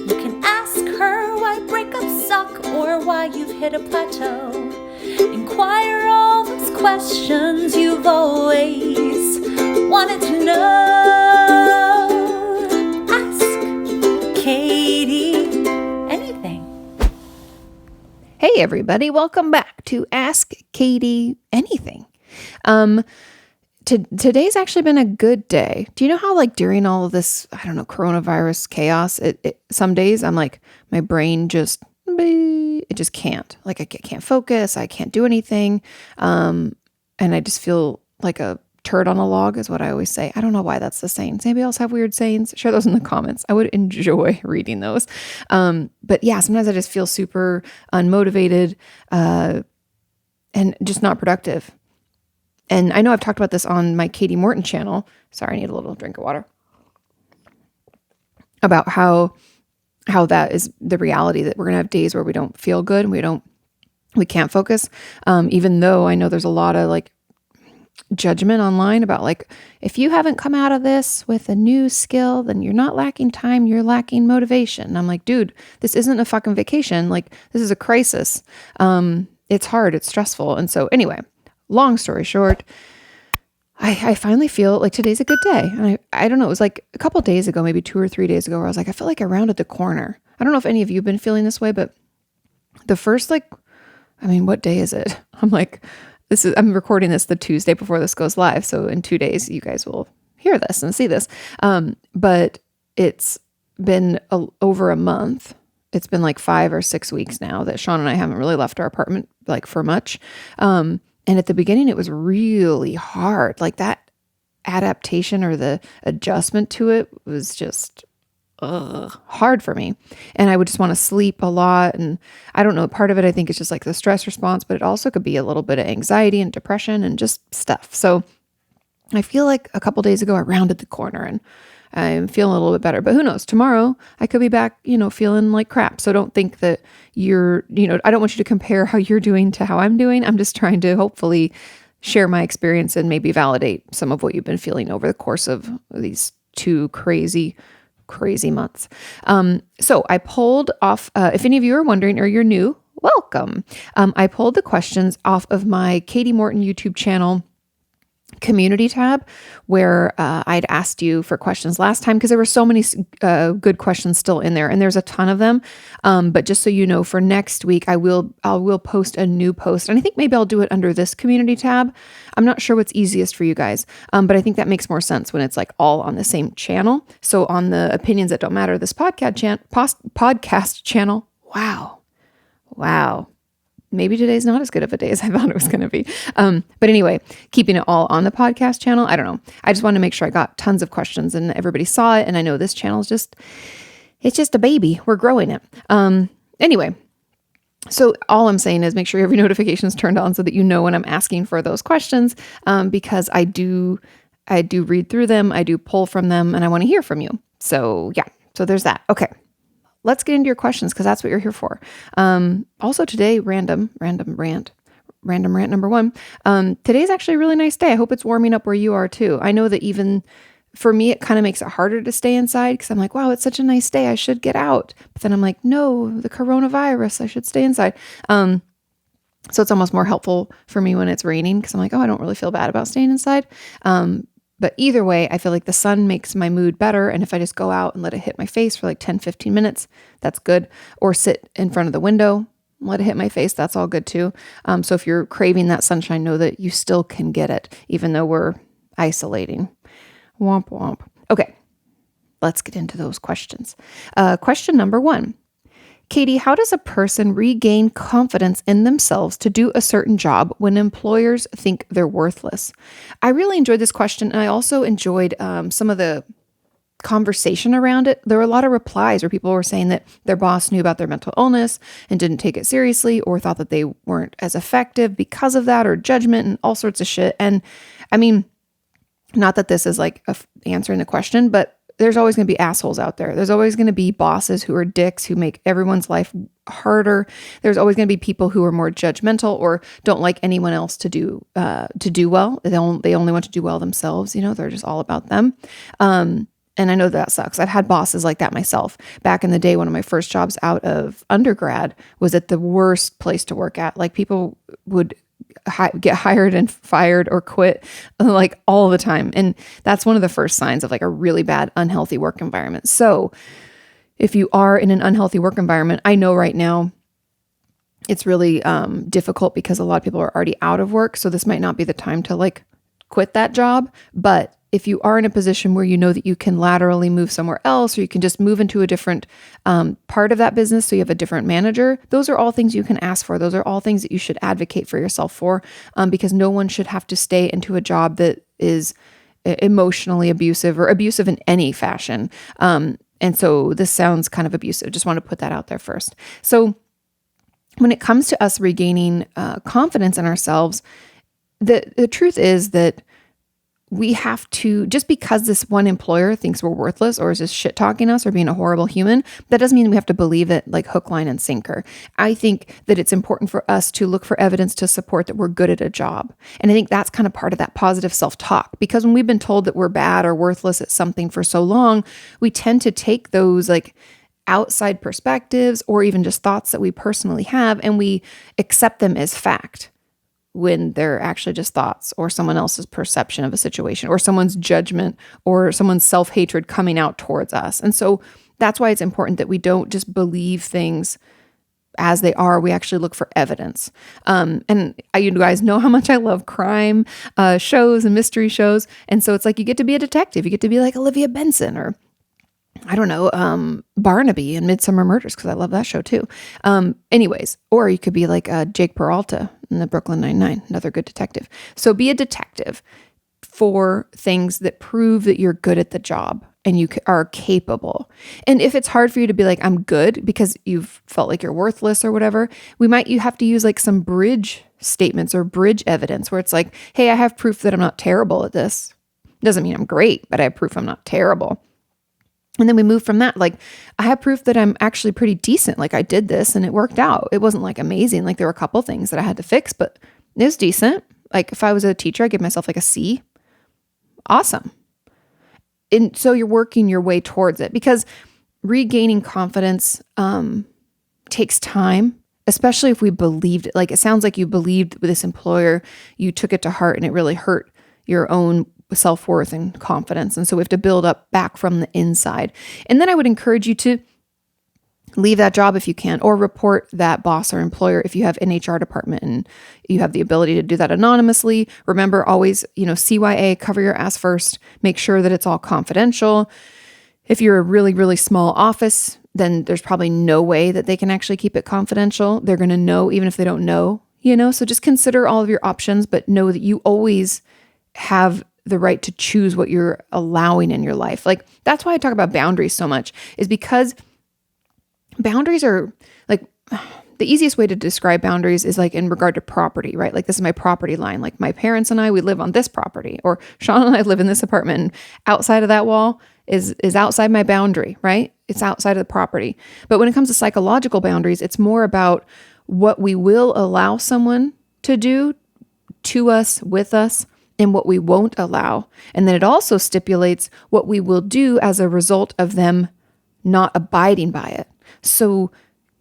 You can ask her why breakups suck or why you've hit a plateau. Inquire all those questions you've always wanted to know. Ask Kati anything. Hey everybody, welcome back to Ask Kati Anything. Today's actually been a good day. Do you know how during all of this, coronavirus chaos, some days I'm like, my brain just can't. I can't focus. I can't do anything. And I just feel like a turd on a log is what I always say. I don't know why that's the saying. Does anybody else have weird sayings? Share those in the comments. I would enjoy reading those. But yeah, sometimes I just feel super unmotivated and just not productive. And I know I've talked about this on my Katie Morton channel. Sorry, I need a little drink of water. About how that is the reality, that we're going to have days where we don't feel good and we can't focus. Even though I know there's a lot of judgment online about if you haven't come out of this with a new skill, then you're not lacking time, you're lacking motivation. And I'm like, dude, this isn't a fucking vacation. This is a crisis. It's hard, it's stressful. And so anyway, long story short, I finally feel like today's a good day. And I don't know, it was a couple days ago, maybe 2 or 3 days ago, where I was I feel like I rounded the corner. I don't know if any of you have been feeling this way, but the first what day is it? I'm recording this the Tuesday before this goes live. So in 2 days, you guys will hear this and see this. But it's been over a month. It's been 5 or 6 weeks now that Sean and I haven't really left our apartment for much. And at the beginning, it was really hard. That adaptation or the adjustment to it was just hard for me. And I would just want to sleep a lot. And I don't know, part of it, I think, is just the stress response, but it also could be a little bit of anxiety and depression and just stuff. So I feel like a couple days ago, I rounded the corner and I'm feeling a little bit better. But who knows? Tomorrow, I could be back, feeling like crap. So don't think that I don't want you to compare how you're doing to how I'm doing. I'm just trying to hopefully share my experience and maybe validate some of what you've been feeling over the course of these 2 crazy months. So I pulled off, if any of you are wondering or you're new, welcome. I pulled the questions off of my Katie Morton YouTube channel community tab, where I'd asked you for questions last time because there were so many good questions still in there, and there's a ton of them. But just so you know, for next week, I will post a new post, and I think maybe I'll do it under this community tab. I'm not sure what's easiest for you guys, but I think that makes more sense when it's all on the same channel. So on the Opinions That Don't Matter, this podcast channel. Wow. Maybe today's not as good of a day as I thought it was going to be. But anyway, keeping it all on the podcast channel. I don't know. I just wanted to make sure I got tons of questions and everybody saw it. And I know this channel is it's just a baby. We're growing it. Anyway, so all I'm saying is make sure you have your notifications turned on so that you know when I'm asking for those questions, because I do read through them. I do pull from them and I want to hear from you. So yeah, so there's that. Okay. Let's get into your questions because that's what you're here for. Also today, random rant number 1. Today's actually a really nice day. I hope it's warming up where you are too. I know that even for me, it kind of makes it harder to stay inside because I'm wow, it's such a nice day. I should get out. But then I'm no, the coronavirus, I should stay inside. So it's almost more helpful for me when it's raining because I'm oh, I don't really feel bad about staying inside. But either way, I feel the sun makes my mood better. And if I just go out and let it hit my face for 10, 15 minutes, that's good. Or sit in front of the window, let it hit my face. That's all good too. So if you're craving that sunshine, know that you still can get it, even though we're isolating. Womp womp. Okay, let's get into those questions. Question number 1. Katie, how does a person regain confidence in themselves to do a certain job when employers think they're worthless? I really enjoyed this question, and I also enjoyed some of the conversation around it. There were a lot of replies where people were saying that their boss knew about their mental illness and didn't take it seriously, or thought that they weren't as effective because of that, or judgment and all sorts of shit. And I mean, not that this is answering the question, but there's always going to be assholes out there. There's always going to be bosses who are dicks who make everyone's life harder. There's always going to be people who are more judgmental or don't like anyone else to do well. They only want to do well themselves. They're just all about them. And I know that sucks. I've had bosses like that myself. Back in the day, one of my first jobs out of undergrad was at the worst place to work at. Like people would get hired and fired or quit like all the time. And that's one of the first signs of like a really bad, unhealthy work environment. So if you are in an unhealthy work environment, I know right now it's really difficult because a lot of people are already out of work. So this might not be the time to like quit that job. But if you are in a position where you know that you can laterally move somewhere else, or you can just move into a different part of that business, so you have a different manager, those are all things you can ask for. Those are all things that you should advocate for yourself for, because no one should have to stay into a job that is emotionally abusive or abusive in any fashion. And so this sounds kind of abusive. Just want to put that out there first. So when it comes to us regaining confidence in ourselves, the truth is that we have to, just because this one employer thinks we're worthless or is just shit talking us or being a horrible human, that doesn't mean we have to believe it like hook, line, and sinker. I think that it's important for us to look for evidence to support that we're good at a job. And I think that's kind of part of that positive self-talk, because when we've been told that we're bad or worthless at something for so long, we tend to take those like outside perspectives or even just thoughts that we personally have, and we accept them as fact, when they're actually just thoughts or someone else's perception of a situation or someone's judgment or someone's self-hatred coming out towards us. And so that's why it's important that we don't just believe things as they are. We actually look for evidence. You guys know how much I love crime shows and mystery shows. And so it's like you get to be a detective. You get to be like Olivia Benson or I don't know, Barnaby in Midsummer Murders, because I love that show too. Anyways, or you could be like Jake Peralta in the Brooklyn Nine-Nine, another good detective. So be a detective for things that prove that you're good at the job and you are capable. And if it's hard for you to be like, I'm good, because you've felt like you're worthless or whatever, you have to use like some bridge statements or bridge evidence where it's like, hey, I have proof that I'm not terrible at this. Doesn't mean I'm great, but I have proof I'm not terrible. And then we move from that. Like, I have proof that I'm actually pretty decent. Like, I did this and it worked out. It wasn't like amazing. Like, there were a couple things that I had to fix, but it was decent. Like, if I was a teacher, I'd give myself like a C. Awesome. And so you're working your way towards it, because regaining confidence takes time, especially if we believed it. Like, it sounds like you believed with this employer, you took it to heart and it really hurt your own self-worth and confidence. And so we have to build up back from the inside. And then I would encourage you to leave that job if you can, or report that boss or employer if you have an HR department and you have the ability to do that anonymously. Remember, always, CYA, cover your ass first. Make sure that it's all confidential. If you're a really, really small office, then there's probably no way that they can actually keep it confidential. They're going to know even if they don't know, so just consider all of your options, but know that you always have the right to choose what you're allowing in your life. Like, that's why I talk about boundaries so much, is because boundaries are like, the easiest way to describe boundaries is like in regard to property, right? Like, this is my property line. Like, my parents and I, we live on this property, or Sean and I live in this apartment, and outside of that wall is outside my boundary, right? It's outside of the property. But when it comes to psychological boundaries, it's more about what we will allow someone to do to us, with us, and what we won't allow. And then it also stipulates what we will do as a result of them not abiding by it. So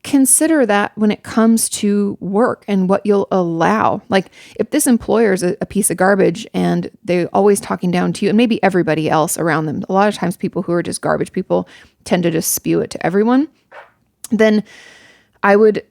consider that when it comes to work and what you'll allow. Like, if this employer is a piece of garbage and they're always talking down to you and maybe everybody else around them, a lot of times people who are just garbage people tend to just spew it to everyone, then I would,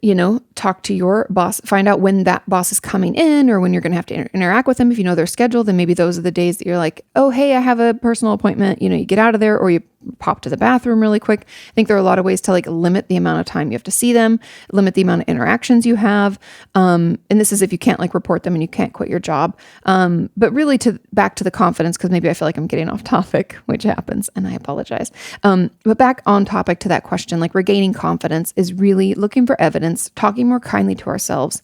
talk to your boss, find out when that boss is coming in or when you're going to have to interact with them. If you know their schedule, then maybe those are the days that you're like, oh, hey, I have a personal appointment. You get out of there, or you pop to the bathroom really quick. I think there are a lot of ways to like limit the amount of time you have to see them, limit the amount of interactions you have. And this is if you can't like report them and you can't quit your job. But really back to the confidence, because maybe I feel like I'm getting off topic, which happens, and I apologize. But back on topic to that question, like regaining confidence is really looking for evidence, talking more kindly to ourselves,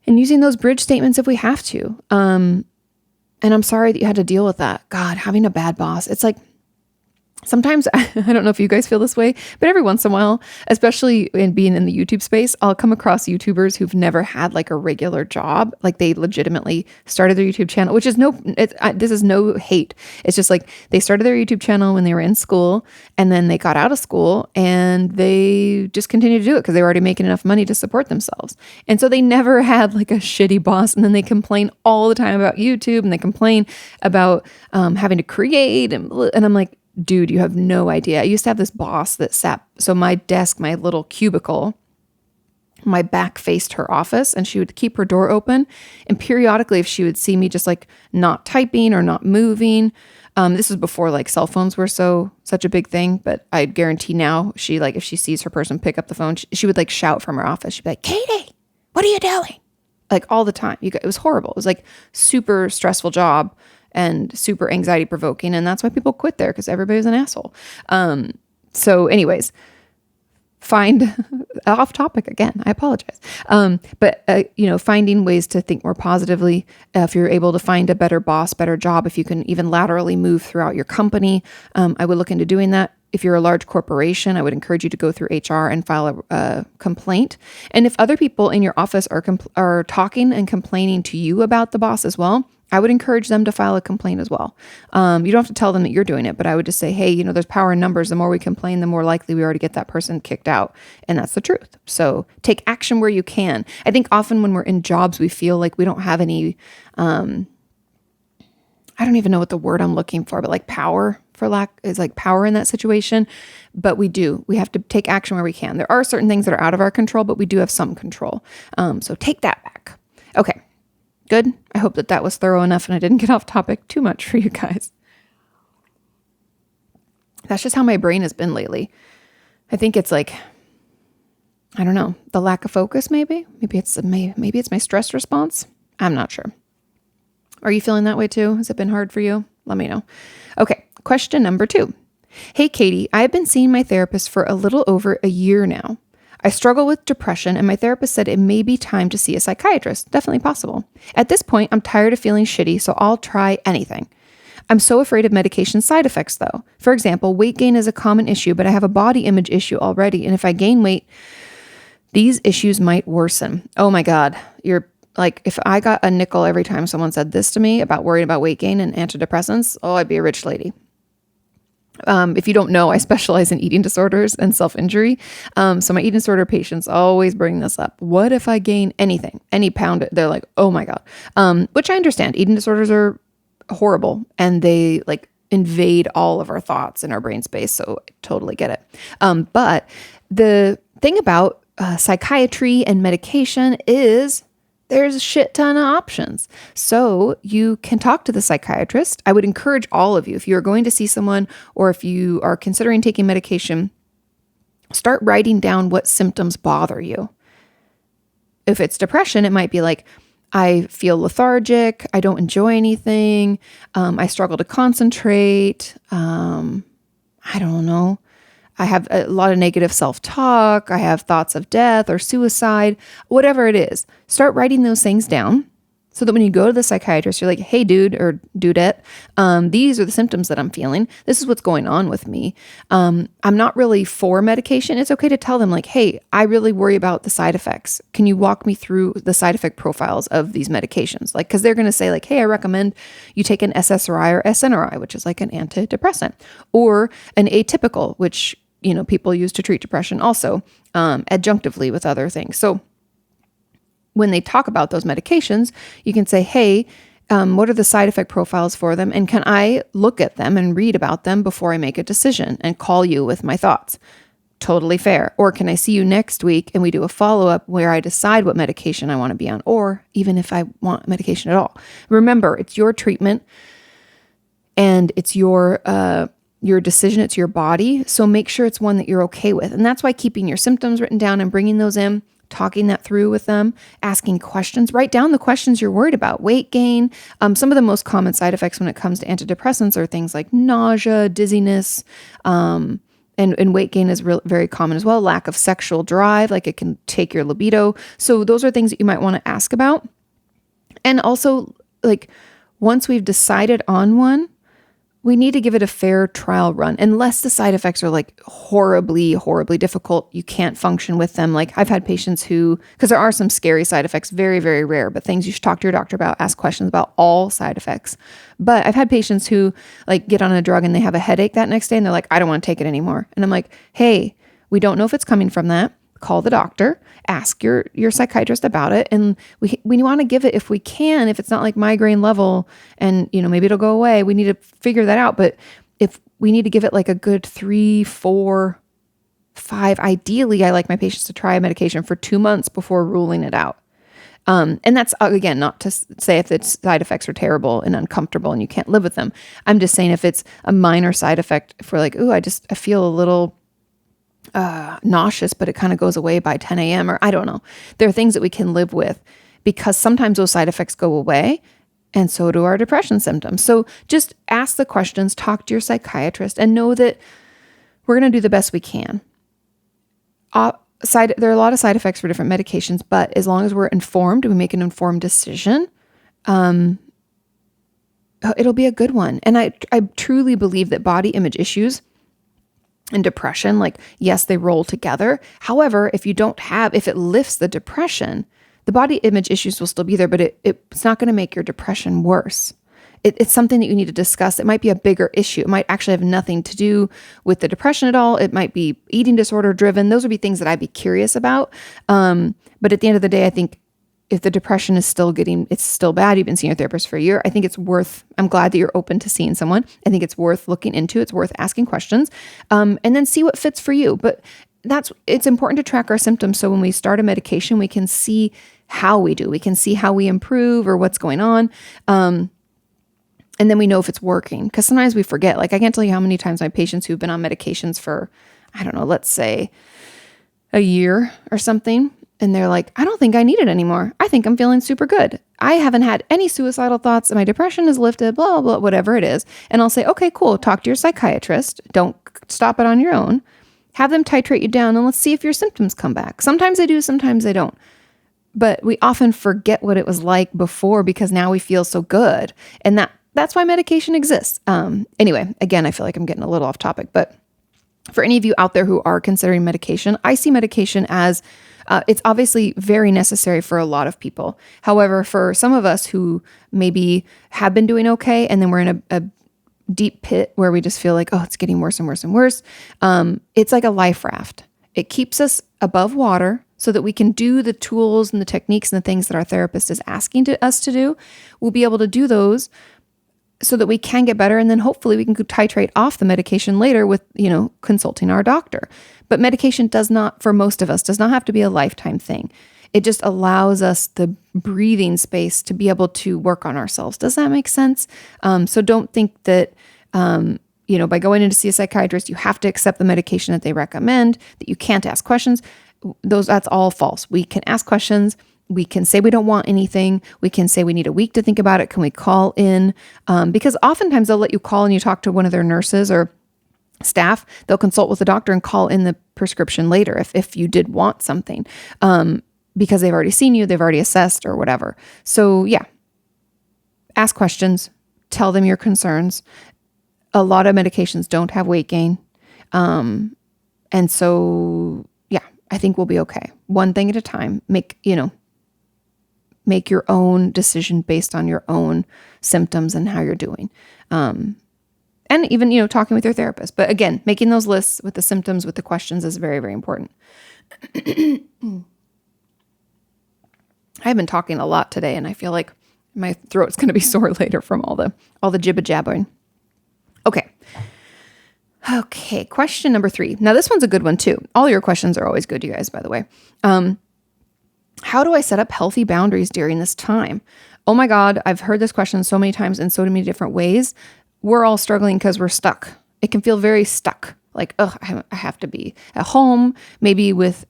and using those bridge statements if we have to. And I'm sorry that you had to deal with that. God, having a bad boss, it's like, Sometimes, I don't know if you guys feel this way, but every once in a while, especially in being in the YouTube space, I'll come across YouTubers who've never had like a regular job. Like they legitimately started their YouTube channel, which is this is no hate. It's just like they started their YouTube channel when they were in school, and then they got out of school and they just continued to do it because they were already making enough money to support themselves. And so they never had like a shitty boss. And then they complain all the time about YouTube, and they complain about having to create. And I'm like, dude, you have no idea. I used to have this boss that sat, so my desk, my little cubicle, my back faced her office, and she would keep her door open. And periodically, if she would see me just like not typing or not moving, this was before like cell phones were such a big thing, but I guarantee now she like, if she sees her person pick up the phone, she would like shout from her office. She'd be like, Katie, what are you doing? Like all the time. It was horrible. It was like super stressful job and super anxiety provoking. And that's why people quit there, because everybody's an asshole. So anyways, find off topic again. I apologize. But finding ways to think more positively. If you're able to find a better boss, better job, if you can even laterally move throughout your company, I would look into doing that. If you're a large corporation, I would encourage you to go through HR and file a complaint. And if other people in your office are talking and complaining to you about the boss as well, I would encourage them to file a complaint as well. You don't have to tell them that you're doing it, but I would just say, hey, there's power in numbers. The more we complain, the more likely we are to get that person kicked out. And that's the truth. So take action where you can. I think often when we're in jobs, we feel like we don't have any, I don't even know what the word I'm looking for, but like power is like power in that situation. But we do. We have to take action where we can. There are certain things that are out of our control, but we do have some control. So take that back. Okay. Good. I hope that was thorough enough and I didn't get off topic too much for you guys. That's just how my brain has been lately. I think it's like, I don't know, the lack of focus maybe. Maybe it's my stress response. I'm not sure. Are you feeling that way too? Has it been hard for you? Let me know. Okay. Question number 2. Hey, Katie, I have been seeing my therapist for a little over a year now. I struggle with depression, and my therapist said it may be time to see a psychiatrist. Definitely possible. At this point, I'm tired of feeling shitty, so I'll try anything. I'm so afraid of medication side effects, though. For example, weight gain is a common issue, but I have a body image issue already, and if I gain weight, these issues might worsen. Oh my God. You're like, if I got a nickel every time someone said this to me about worrying about weight gain and antidepressants, I'd be a rich lady. If you don't know, I specialize in eating disorders and self-injury. So my eating disorder patients always bring this up. What if I gain anything, any pound? They're like, oh my God. Which I understand. Eating disorders are horrible and they like invade all of our thoughts in our brain space. So I totally get it. But the thing about psychiatry and medication is there's a shit ton of options. So you can talk to the psychiatrist. I would encourage all of you, if you're going to see someone or if you are considering taking medication, start writing down what symptoms bother you. If it's depression, it might be like, I feel lethargic. I don't enjoy anything. I struggle to concentrate. I don't know. I have a lot of negative self-talk. I have thoughts of death or suicide, whatever it is. Start writing those things down so that when you go to the psychiatrist, you're like, hey, dude or dudette, these are the symptoms that I'm feeling. This is what's going on with me. I'm not really for medication. It's okay to tell them like, hey, I really worry about the side effects. Can you walk me through the side effect profiles of these medications? Like, because they're going to say like, hey, I recommend you take an SSRI or SNRI, which is like an antidepressant, or an atypical, which people use to treat depression also, adjunctively with other things. So when they talk about those medications, you can say, hey, what are the side effect profiles for them? And can I look at them and read about them before I make a decision and call you with my thoughts? Totally fair. Or can I see you next week and we do a follow-up where I decide what medication I want to be on, or even if I want medication at all. Remember, it's your treatment and it's your decision, it's your body. So make sure it's one that you're okay with. And that's why keeping your symptoms written down and bringing those in, talking that through with them, asking questions, write down the questions you're worried about, weight gain. Some of the most common side effects when it comes to antidepressants are things like nausea, dizziness, and weight gain is very common as well. Lack of sexual drive, like it can take your libido. So those are things that you might want to ask about. And also like once we've decided on one, we need to give it a fair trial run, unless the side effects are like horribly, horribly difficult. You can't function with them. Like I've had patients who, because there are some scary side effects, very, very rare, but things you should talk to your doctor about, ask questions about all side effects. But I've had patients who like get on a drug and they have a headache that next day and they're like, I don't want to take it anymore. And I'm like, hey, we don't know if it's coming from that. Call the doctor, ask your psychiatrist about it. And we want to give it if we can, if it's not like migraine level and, maybe it'll go away. We need to figure that out. But if we need to give it like a good 3, 4, 5, ideally, I like my patients to try a medication for 2 months before ruling it out. And that's, again, not to say if the side effects are terrible and uncomfortable and you can't live with them. I'm just saying if it's a minor side effect, if we're like, ooh, I feel a little nauseous, but it kind of goes away by 10 a.m. or I don't know. There are things that we can live with because sometimes those side effects go away and so do our depression symptoms. So just ask the questions, talk to your psychiatrist, and know that we're going to do the best we can. There are a lot of side effects for different medications, but as long as we're informed, we make an informed decision, it'll be a good one. And I truly believe that body image issues and depression, like, yes, they roll together. However, if it lifts the depression, the body image issues will still be there, but it's not going to make your depression worse. It's something that you need to discuss. It might be a bigger issue. It might actually have nothing to do with the depression at all. It might be eating disorder driven. Those would be things that I'd be curious about. But at the end of the day, I think if the depression is it's still bad, you've been seeing your therapist for a year, I think I'm glad that you're open to seeing someone. I think it's worth looking into. It's worth asking questions, and then see what fits for you. But it's important to track our symptoms. So when we start a medication, we can see how we do. We can see how we improve or what's going on. And then we know if it's working, because sometimes we forget. Like I can't tell you how many times my patients who've been on medications for, I don't know, let's say a year or something, and they're like, I don't think I need it anymore. I think I'm feeling super good. I haven't had any suicidal thoughts and my depression is lifted, blah, blah, whatever it is. And I'll say, okay, cool. Talk to your psychiatrist. Don't stop it on your own. Have them titrate you down and let's see if your symptoms come back. Sometimes they do, sometimes they don't. But we often forget what it was like before because now we feel so good. And that's why medication exists. Anyway, again, I feel like I'm getting a little off topic, but for any of you out there who are considering medication, I see medication as it's obviously very necessary for a lot of people. However, for some of us who maybe have been doing okay, and then we're in a deep pit where we just feel like, oh, it's getting worse and worse and worse. It's like a life raft. It keeps us above water so that we can do the tools and the techniques and the things that our therapist is asking us to do. We'll be able to do those so that we can get better. And then hopefully we can titrate off the medication later with, consulting our doctor. But medication for most of us, does not have to be a lifetime thing. It just allows us the breathing space to be able to work on ourselves. Does that make sense? So don't think that, by going in to see a psychiatrist, you have to accept the medication that they recommend, that you can't ask questions. That's all false. We can ask questions. We can say we don't want anything. We can say we need a week to think about it. Can we call in? Because oftentimes they'll let you call and you talk to one of their nurses or staff. They'll consult with the doctor and call in the prescription later if you did want something, because they've already seen you, they've already assessed or whatever. So yeah, ask questions, tell them your concerns. A lot of medications don't have weight gain. And so, yeah, I think we'll be okay. One thing at a time. Make your own decision based on your own symptoms and how you're doing. And even, talking with your therapist. But again, making those lists with the symptoms, with the questions is very, very important. I've been talking a lot today and I feel like my throat's going to be sore later from all the jibba jabbering. Okay. Question number 3. Now this one's a good one too. All your questions are always good, you guys, by the way. How do I set up healthy boundaries during this time? Oh my God, I've heard this question so many times in so many different ways. We're all struggling because we're stuck. It can feel very stuck. Like, I have to be at home, maybe with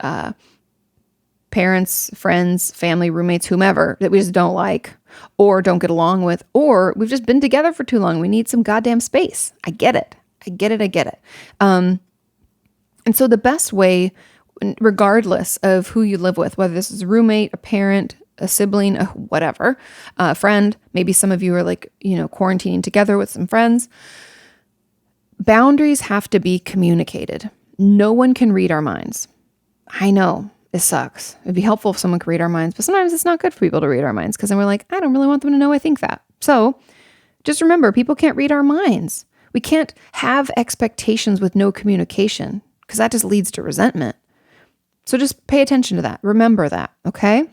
parents, friends, family, roommates, whomever that we just don't like or don't get along with, or we've just been together for too long. We need some goddamn space. I get it. And so the best way, regardless of who you live with, whether this is a roommate, a parent, a sibling, whatever, a friend, maybe some of you are like, quarantining together with some friends. boundaries have to be communicated. No one can read our minds. I know it sucks. It'd be helpful if someone could read our minds, but sometimes it's not good for people to read our minds because then we're like, I don't really want them to know I think that. So just remember, people can't read our minds. We can't have expectations with no communication because that just leads to resentment. So just pay attention to that. Remember that, okay?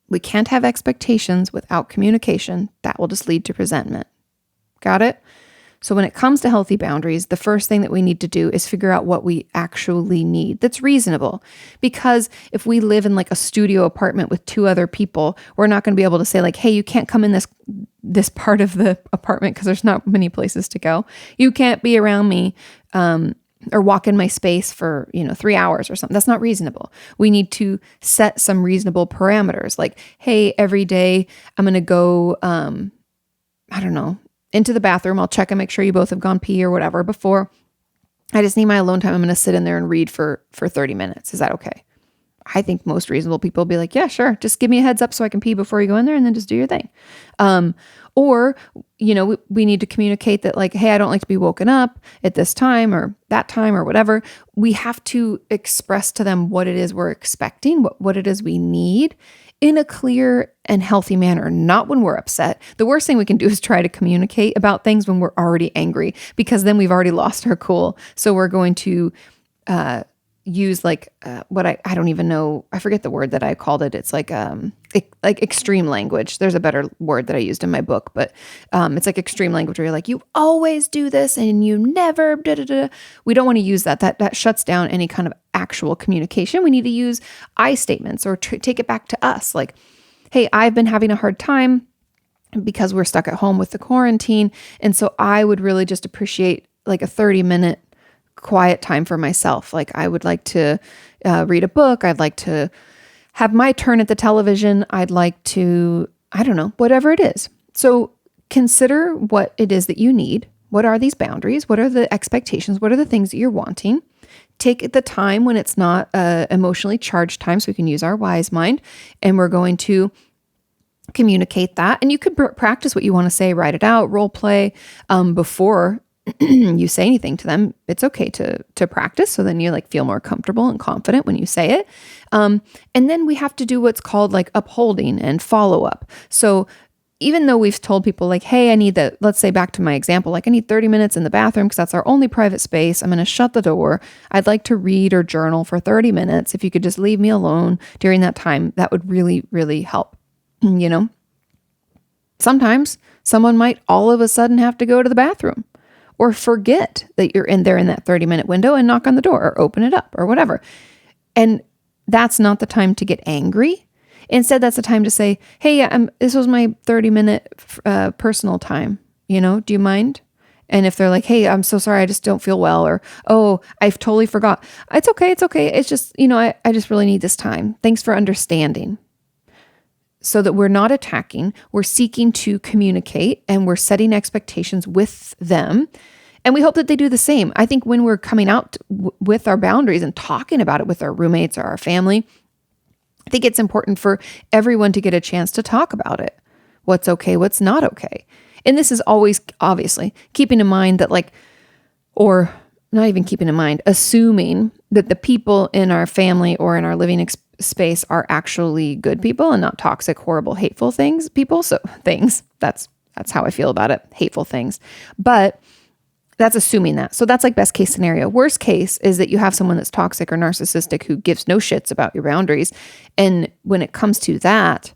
We can't have expectations without communication. That will just lead to resentment. Got it? So when it comes to healthy boundaries, the first thing that we need to do is figure out what we actually need that's reasonable. Because if we live in like a studio apartment with 2 other people, we're not going to be able to say like, hey, you can't come in this part of the apartment because there's not many places to go. You can't be around me or walk in my space for 3 hours or something. That's not reasonable. We need to set some reasonable parameters like, hey, every day I'm going to go, into the bathroom. I'll check and make sure you both have gone pee or whatever before. I just need my alone time. I'm going to sit in there and read for 30 minutes. Is that okay? I think most reasonable people will be like, yeah, sure. Just give me a heads up so I can pee before you go in there and then just do your thing. Or, we need to communicate that like, hey, I don't like to be woken up at this time or that time or whatever. We have to express to them what it is we're expecting, what it is we need in a clear and healthy manner, not when we're upset. The worst thing we can do is try to communicate about things when we're already angry because then we've already lost our cool. So we're going to use like what I don't even know. I forget the word that I called it. It's like extreme language. There's a better word that I used in my book, but it's like extreme language where you're like, you always do this and you never da-da-da. We don't want to use that. That shuts down any kind of actual communication. We need to use I statements or take it back to us. Like, hey, I've been having a hard time because we're stuck at home with the quarantine. And so I would really just appreciate like a 30-minute quiet time for myself. Like I would like to read a book. I'd like to have my turn at the television. I'd like to, whatever it is. So consider what it is that you need. What are these boundaries? What are the expectations? What are the things that you're wanting? Take the time when it's not emotionally charged time so we can use our wise mind. And we're going to communicate that. And you could practice what you want to say, write it out, role play before you say anything to them. It's okay to practice. So then you like feel more comfortable and confident when you say it. And then we have to do what's called like upholding and follow up. So even though we've told people like, hey, I need that, let's say back to my example, like I need 30 minutes in the bathroom because that's our only private space. I'm going to shut the door. I'd like to read or journal for 30 minutes. If you could just leave me alone during that time, that would really, really help. Sometimes someone might all of a sudden have to go to the bathroom or forget that you're in there in that 30-minute window and knock on the door or open it up or whatever. And that's not the time to get angry. Instead, that's the time to say, hey, this was my 30-minute personal time. Do you mind? And if they're like, hey, I'm so sorry, I just don't feel well. Or, oh, I've totally forgot. It's okay. It's just, I just really need this time. Thanks for understanding. So that we're not attacking, we're seeking to communicate and we're setting expectations with them. And we hope that they do the same. I think when we're coming out with our boundaries and talking about it with our roommates or our family, I think it's important for everyone to get a chance to talk about it. What's okay, what's not okay. And this is always, obviously, keeping in mind that or not even keeping in mind, assuming that the people in our family or in our living space are actually good people and not toxic, horrible, hateful people. So that's how I feel about it. Hateful things. But that's assuming that. So that's like best case scenario. Worst case is that you have someone that's toxic or narcissistic who gives no shits about your boundaries. And when it comes to that,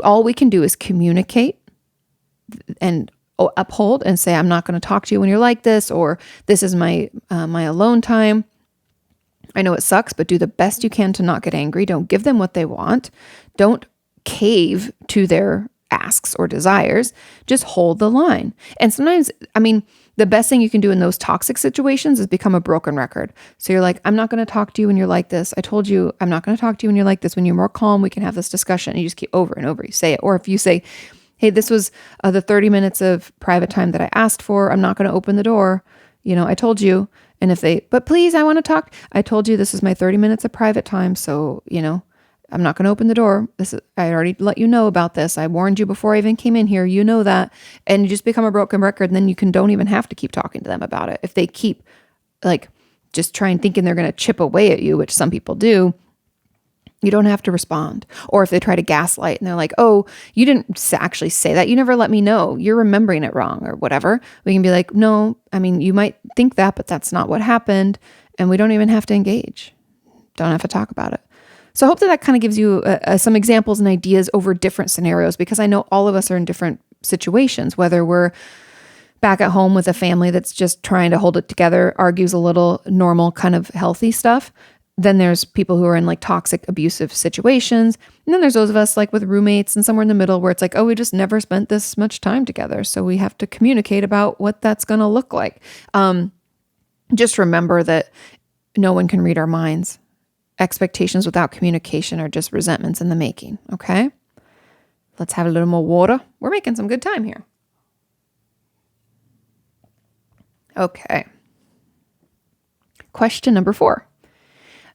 all we can do is communicate and uphold and say, I'm not going to talk to you when you're like this, or this is my alone time. I know it sucks, but do the best you can to not get angry. Don't give them what they want. Don't cave to their asks or desires. Just hold the line. And sometimes, the best thing you can do in those toxic situations is become a broken record. So you're like, I'm not going to talk to you when you're like this. I told you I'm not going to talk to you when you're like this. When you're more calm, we can have this discussion. And you just keep over and over. You say it. Or if you say, hey, this was the 30 minutes of private time that I asked for. I'm not going to open the door. I told you. And if but please, I want to talk. I told you this is my 30 minutes of private time. So, I'm not going to open the door. I already let you know about this. I warned you before I even came in here. You know that. And you just become a broken record. And then you don't even have to keep talking to them about it. If they keep like just thinking they're going to chip away at you, which some people do, you don't have to respond. Or if they try to gaslight and they're like, oh, you didn't actually say that. You never let me know. You're remembering it wrong or whatever. We can be like, no, I mean, you might think that, but that's not what happened. And we don't even have to engage. Don't have to talk about it. So I hope that kind of gives you some examples and ideas over different scenarios, because I know all of us are in different situations, whether we're back at home with a family that's just trying to hold it together, argues a little, normal kind of healthy stuff. Then there's people who are in like toxic, abusive situations. And then there's those of us like with roommates and somewhere in the middle where it's like, oh, we just never spent this much time together. So we have to communicate about what that's going to look like. Just remember that no one can read our minds. Expectations without communication are just resentments in the making. Okay. Let's have a little more water. We're making some good time here. Okay. Question number 4.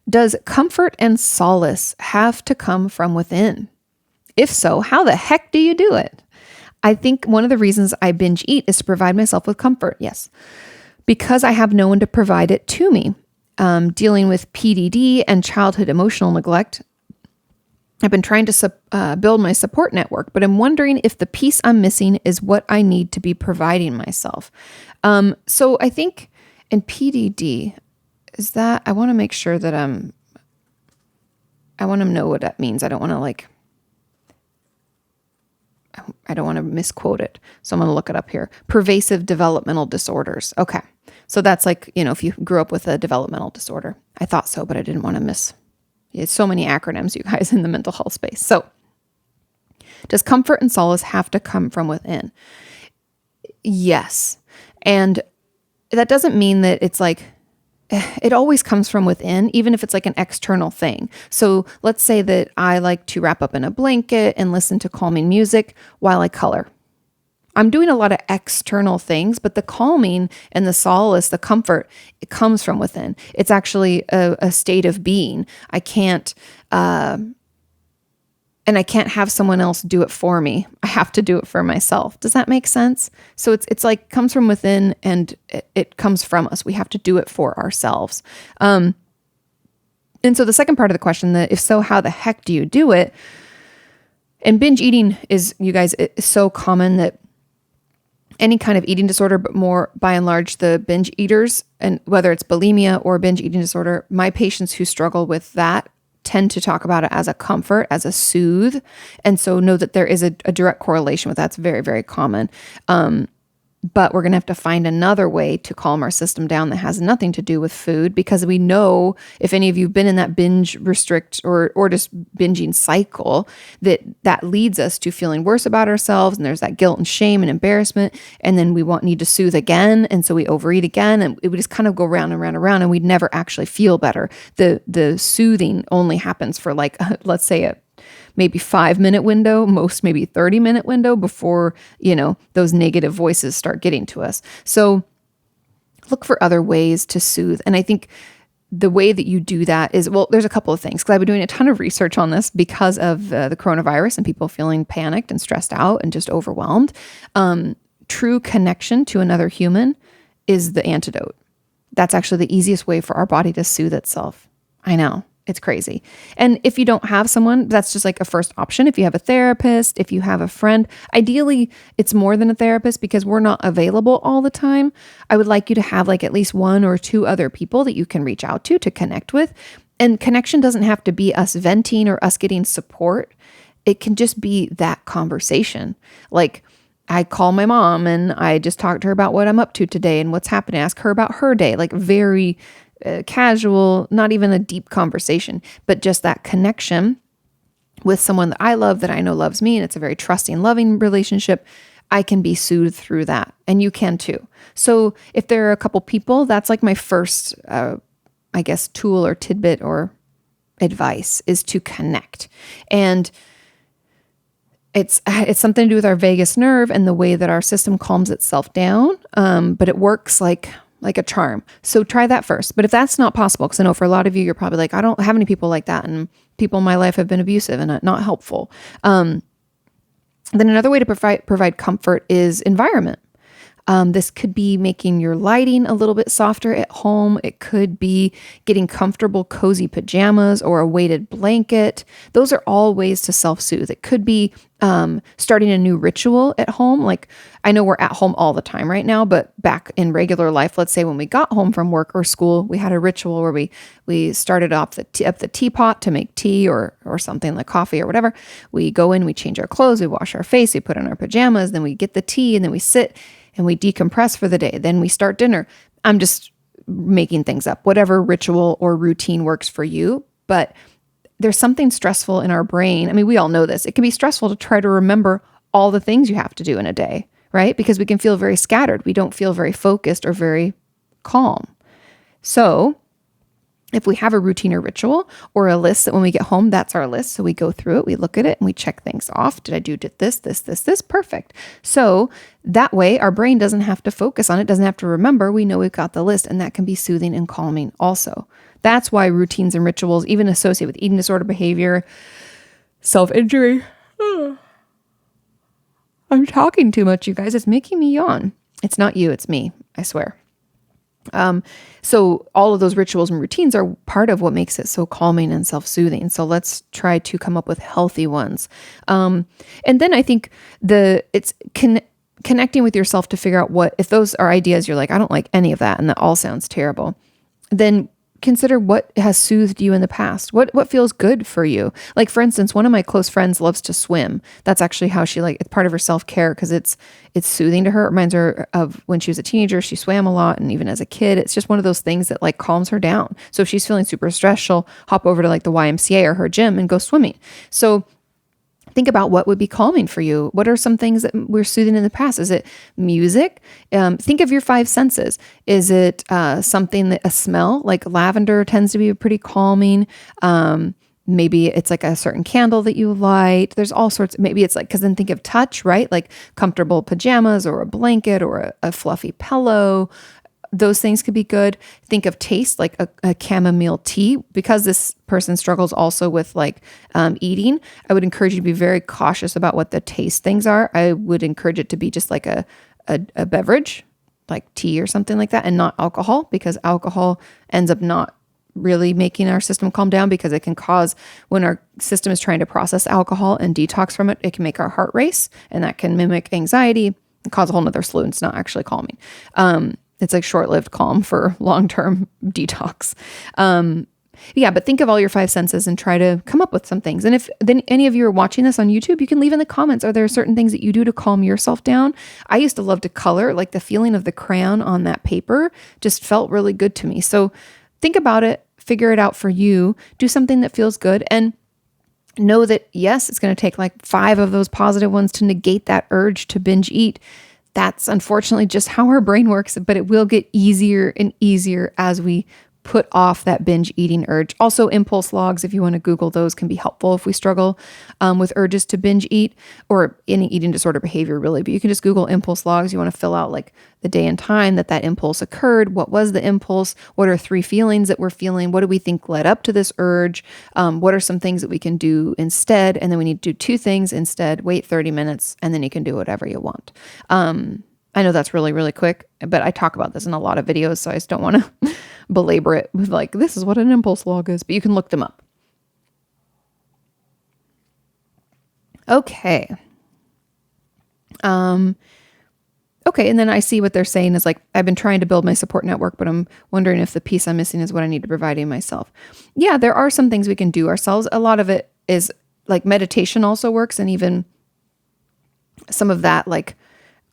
Does comfort and solace have to come from within? If so, how the heck do you do it? I think one of the reasons I binge eat is to provide myself with comfort. Yes. Because I have no one to provide it to me. Dealing with PDD and childhood emotional neglect, I've been trying to build my support network, but I'm wondering if the piece I'm missing is what I need to be providing myself. So I think in PDD, is that I want to make sure that I want to know what that means. I don't want to misquote it. So I'm going to look it up here. Pervasive developmental disorders. Okay. So that's like, if you grew up with a developmental disorder. I thought so, but I didn't want to miss. It's so many acronyms, you guys, in the mental health space. So does comfort and solace have to come from within? Yes. And that doesn't mean that it's like, it always comes from within, even if it's like an external thing. So let's say that I like to wrap up in a blanket and listen to calming music while I color. I'm doing a lot of external things, but the calming and the solace, the comfort, it comes from within. It's actually a state of being. I can't have someone else do it for me. I have to do it for myself. Does that make sense? So it's like comes from within, and it comes from us. We have to do it for ourselves. And so the second part of the question, that if so, how the heck do you do it? And binge eating is, you guys, it's so common that any kind of eating disorder, but more by and large, the binge eaters, and whether it's bulimia or binge eating disorder, my patients who struggle with that tend to talk about it as a comfort, as a soothe. And so know that there is a direct correlation with that. It's very, very common. But we're going to have to find another way to calm our system down that has nothing to do with food, because we know, if any of you have been in that binge restrict or just binging cycle, that leads us to feeling worse about ourselves. And there's that guilt and shame and embarrassment. And then we need to soothe again. And so we overeat again, and we just kind of go round and round and round, and we never actually feel better. The soothing only happens for like, let's say a maybe 5-minute window, most maybe 30-minute window before, those negative voices start getting to us. So look for other ways to soothe. And I think the way that you do that is, there's a couple of things, because I've been doing a ton of research on this because of the coronavirus and people feeling panicked and stressed out and just overwhelmed. True connection to another human is the antidote. That's actually the easiest way for our body to soothe itself. I know. It's crazy. And if you don't have someone, that's just like a first option. If you have a therapist, if you have a friend, ideally it's more than a therapist, because we're not available all the time. I would like you to have like at least 1 or 2 other people that you can reach out to connect with. And connection doesn't have to be us venting or us getting support. It can just be that conversation. Like, I call my mom and I just talk to her about what I'm up to today and what's happening. Ask her about her day, like very casual, not even a deep conversation, but just that connection with someone that I love, that I know loves me, and it's a very trusting, loving relationship. I can be soothed through that, and you can too. So if there are a couple people, that's like my first, tool or tidbit or advice is to connect. And it's something to do with our vagus nerve and the way that our system calms itself down. But it works like like a charm. So try that first. But if that's not possible, because I know for a lot of you, you're probably like, I don't have any people like that. And people in my life have been abusive and not helpful. Then another way to provide comfort is environment. This could be making your lighting a little bit softer at home. It could be getting comfortable, cozy pajamas or a weighted blanket. Those are all ways to self-soothe. It could be starting a new ritual at home. Like I know we're at home all the time right now, but back in regular life, let's say when we got home from work or school, we had a ritual where we started off the teapot to make tea or something like coffee or whatever. We go in, we change our clothes, we wash our face, we put on our pajamas, then we get the tea, and then we sit and we decompress for the day. Then we start dinner. I'm just making things up, whatever ritual or routine works for you. But there's something stressful in our brain. I mean, we all know this. It can be stressful to try to remember all the things you have to do in a day, right? Because we can feel very scattered. We don't feel very focused or very calm. So if we have a routine or ritual or a list that when we get home, that's our list. So we go through it, we look at it, and we check things off. Did I do this? Perfect. So that way our brain doesn't have to focus on it, doesn't have to remember. We know we've got the list, and that can be soothing and calming also. That's why routines and rituals, even associated with eating disorder behavior, self-injury. I'm talking too much, you guys. It's making me yawn. It's not you, it's me, I swear. So all of those rituals and routines are part of what makes it so calming and self-soothing. So let's try to come up with healthy ones. And then I think it's connecting with yourself to figure out if those are ideas you're like, I don't like any of that, and that all sounds terrible, then consider what has soothed you in the past. What feels good for you? Like, for instance, one of my close friends loves to swim. That's actually how she it's part of her self-care because it's soothing to her. It reminds her of when she was a teenager, she swam a lot. And even as a kid, it's just one of those things that like calms her down. So if she's feeling super stressed, she'll hop over to like the YMCA or her gym and go swimming. So think about what would be calming for you. What are some things that we're soothing in the past? Is it music? Think of your five senses. Is it something a smell? Like lavender tends to be pretty calming. Maybe it's like a certain candle that you light. There's all sorts. Maybe it's like, because then think of touch, right? Like comfortable pajamas or a blanket or a fluffy pillow. Those things could be good. Think of taste, like a chamomile tea. Because this person struggles also with like eating, I would encourage you to be very cautious about what the taste things are. I would encourage it to be just like a beverage, like tea or something like that, and not alcohol, because alcohol ends up not really making our system calm down, because it can cause, when our system is trying to process alcohol and detox from it, it can make our heart race, and that can mimic anxiety and cause a whole nother slew. It's not actually calming. It's like short-lived calm for long-term detox. But think of all your five senses and try to come up with some things. And if then any of you are watching this on YouTube, you can leave in the comments, are there certain things that you do to calm yourself down? I used to love to color, like the feeling of the crayon on that paper just felt really good to me. So think about it, figure it out for you, do something that feels good, and know that, yes, it's going to take like 5 of those positive ones to negate that urge to binge eat. That's unfortunately just how our brain works, but it will get easier and easier as we put off that binge eating urge. Also, impulse logs, if you want to Google those, can be helpful if we struggle with urges to binge eat, or any eating disorder behavior really. But you can just Google impulse logs. You want to fill out like the day and time that impulse occurred. What was the impulse? What are 3 feelings that we're feeling? What do we think led up to this urge? What are some things that we can do instead? And then we need to do 2 things instead. Wait 30 minutes, and then you can do whatever you want. I know that's really, really quick, but I talk about this in a lot of videos, so I just don't want to belabor it with like, this is what an impulse log is, but you can look them up. Okay. Okay. And then I see what they're saying is like, I've been trying to build my support network, but I'm wondering if the piece I'm missing is what I need to provide in myself. Yeah, there are some things we can do ourselves. A lot of it is like meditation also works, and even some of that like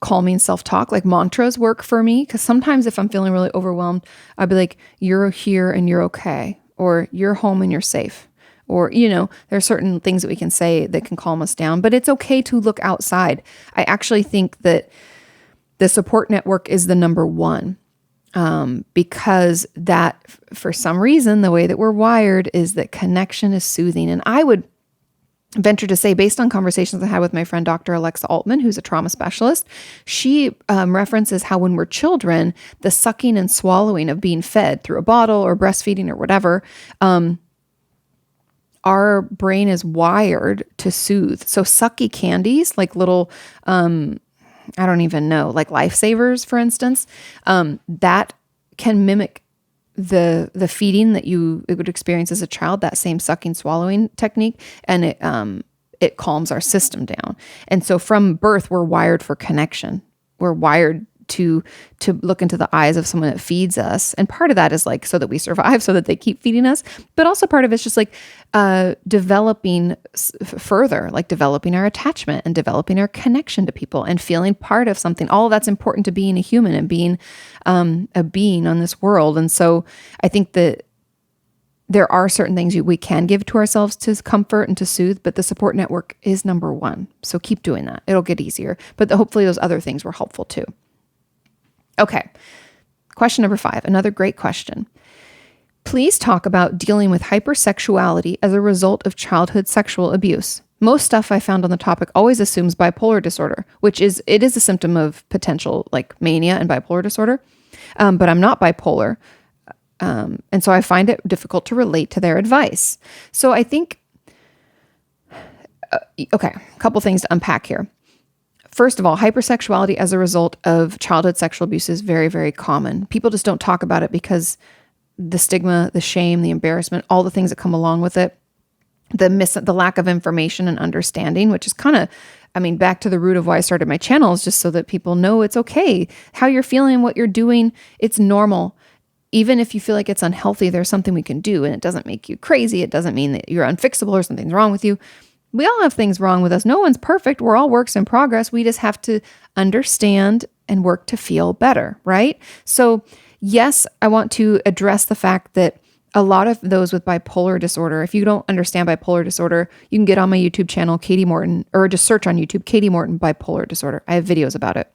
calming self-talk, like mantras work for me. Because sometimes if I'm feeling really overwhelmed, I'll be like, you're here and you're okay, or you're home and you're safe. Or, there are certain things that we can say that can calm us down, but it's okay to look outside. I actually think that the support network is the number one, because that, for some reason, the way that we're wired is that connection is soothing. And I would venture to say, based on conversations I had with my friend Dr. Alexa Altman, who's a trauma specialist, she references how when we're children, the sucking and swallowing of being fed through a bottle or breastfeeding or whatever, our brain is wired to soothe. So sucky candies, like little, I don't even know, like lifesavers, for instance, that can mimic the feeding that you would experience as a child, that same sucking swallowing technique, and it calms our system down. And so from birth, we're wired for connection. We're wired to look into the eyes of someone that feeds us. And part of that is like so that we survive, so that they keep feeding us. But also part of it's just like developing further, like developing our attachment and developing our connection to people and feeling part of something. All of that's important to being a human and being a being on this world. And so I think that there are certain things we can give to ourselves to comfort and to soothe, but the support network is number one. So keep doing that. It'll get easier. But hopefully those other things were helpful too. Okay. Question number 5, another great question. Please talk about dealing with hypersexuality as a result of childhood sexual abuse. Most stuff I found on the topic always assumes bipolar disorder, which is a symptom of potential like mania and bipolar disorder. But I'm not bipolar. And so I find it difficult to relate to their advice. So I think, okay, a couple things to unpack here. First of all, hypersexuality as a result of childhood sexual abuse is very, very common. People just don't talk about it because the stigma, the shame, the embarrassment, all the things that come along with it, the lack of information and understanding, which is kind of, back to the root of why I started my channel, is just so that people know it's okay. How you're feeling, what you're doing, it's normal. Even if you feel like it's unhealthy, there's something we can do, and it doesn't make you crazy. It doesn't mean that you're unfixable or something's wrong with you. We all have things wrong with us. No one's perfect. We're all works in progress. We just have to understand and work to feel better, right? So yes, I want to address the fact that a lot of those with bipolar disorder, if you don't understand bipolar disorder, you can get on my YouTube channel, Katie Morton, or just search on YouTube, Katie Morton bipolar disorder. I have videos about it.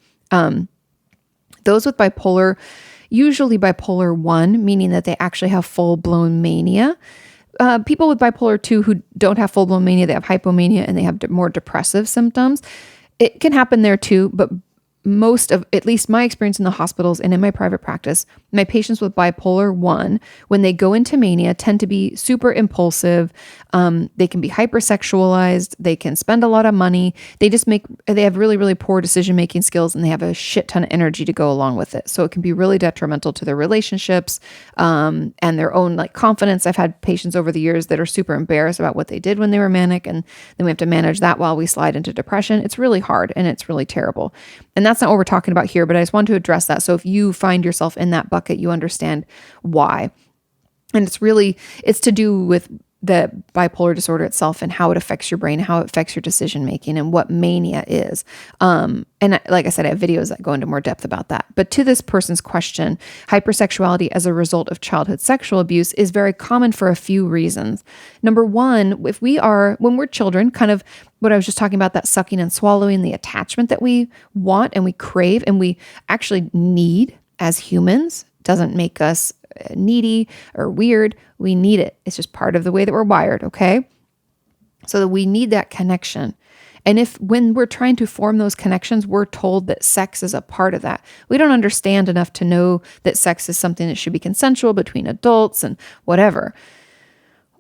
Those with bipolar, usually bipolar 1, meaning that they actually have full-blown mania. People with bipolar 2 who don't have full-blown mania, they have hypomania and they have more depressive symptoms. It can happen there too, but most of, at least my experience in the hospitals and in my private practice, my patients with bipolar 1, when they go into mania, tend to be super impulsive. They can be hypersexualized. They can spend a lot of money. They have really, really poor decision-making skills, and they have a shit ton of energy to go along with it. So it can be really detrimental to their relationships, and their own like confidence. I've had patients over the years that are super embarrassed about what they did when they were manic, and then we have to manage that while we slide into depression. It's really hard and it's really terrible. And that's not what we're talking about here, but I just want to address that. So if you find yourself in that bucket, you understand why. And it's to do with the bipolar disorder itself and how it affects your brain, how it affects your decision making, and what mania is. And like I said, I have videos that go into more depth about that. But to this person's question, hypersexuality as a result of childhood sexual abuse is very common for a few reasons. Number one, when we're children, kind of what I was just talking about, that sucking and swallowing, the attachment that we want and we crave and we actually need as humans, doesn't make us needy or weird. We need it. It's just part of the way that we're wired, okay? So that we need that connection. And when we're trying to form those connections, we're told that sex is a part of that. We don't understand enough to know that sex is something that should be consensual between adults and whatever.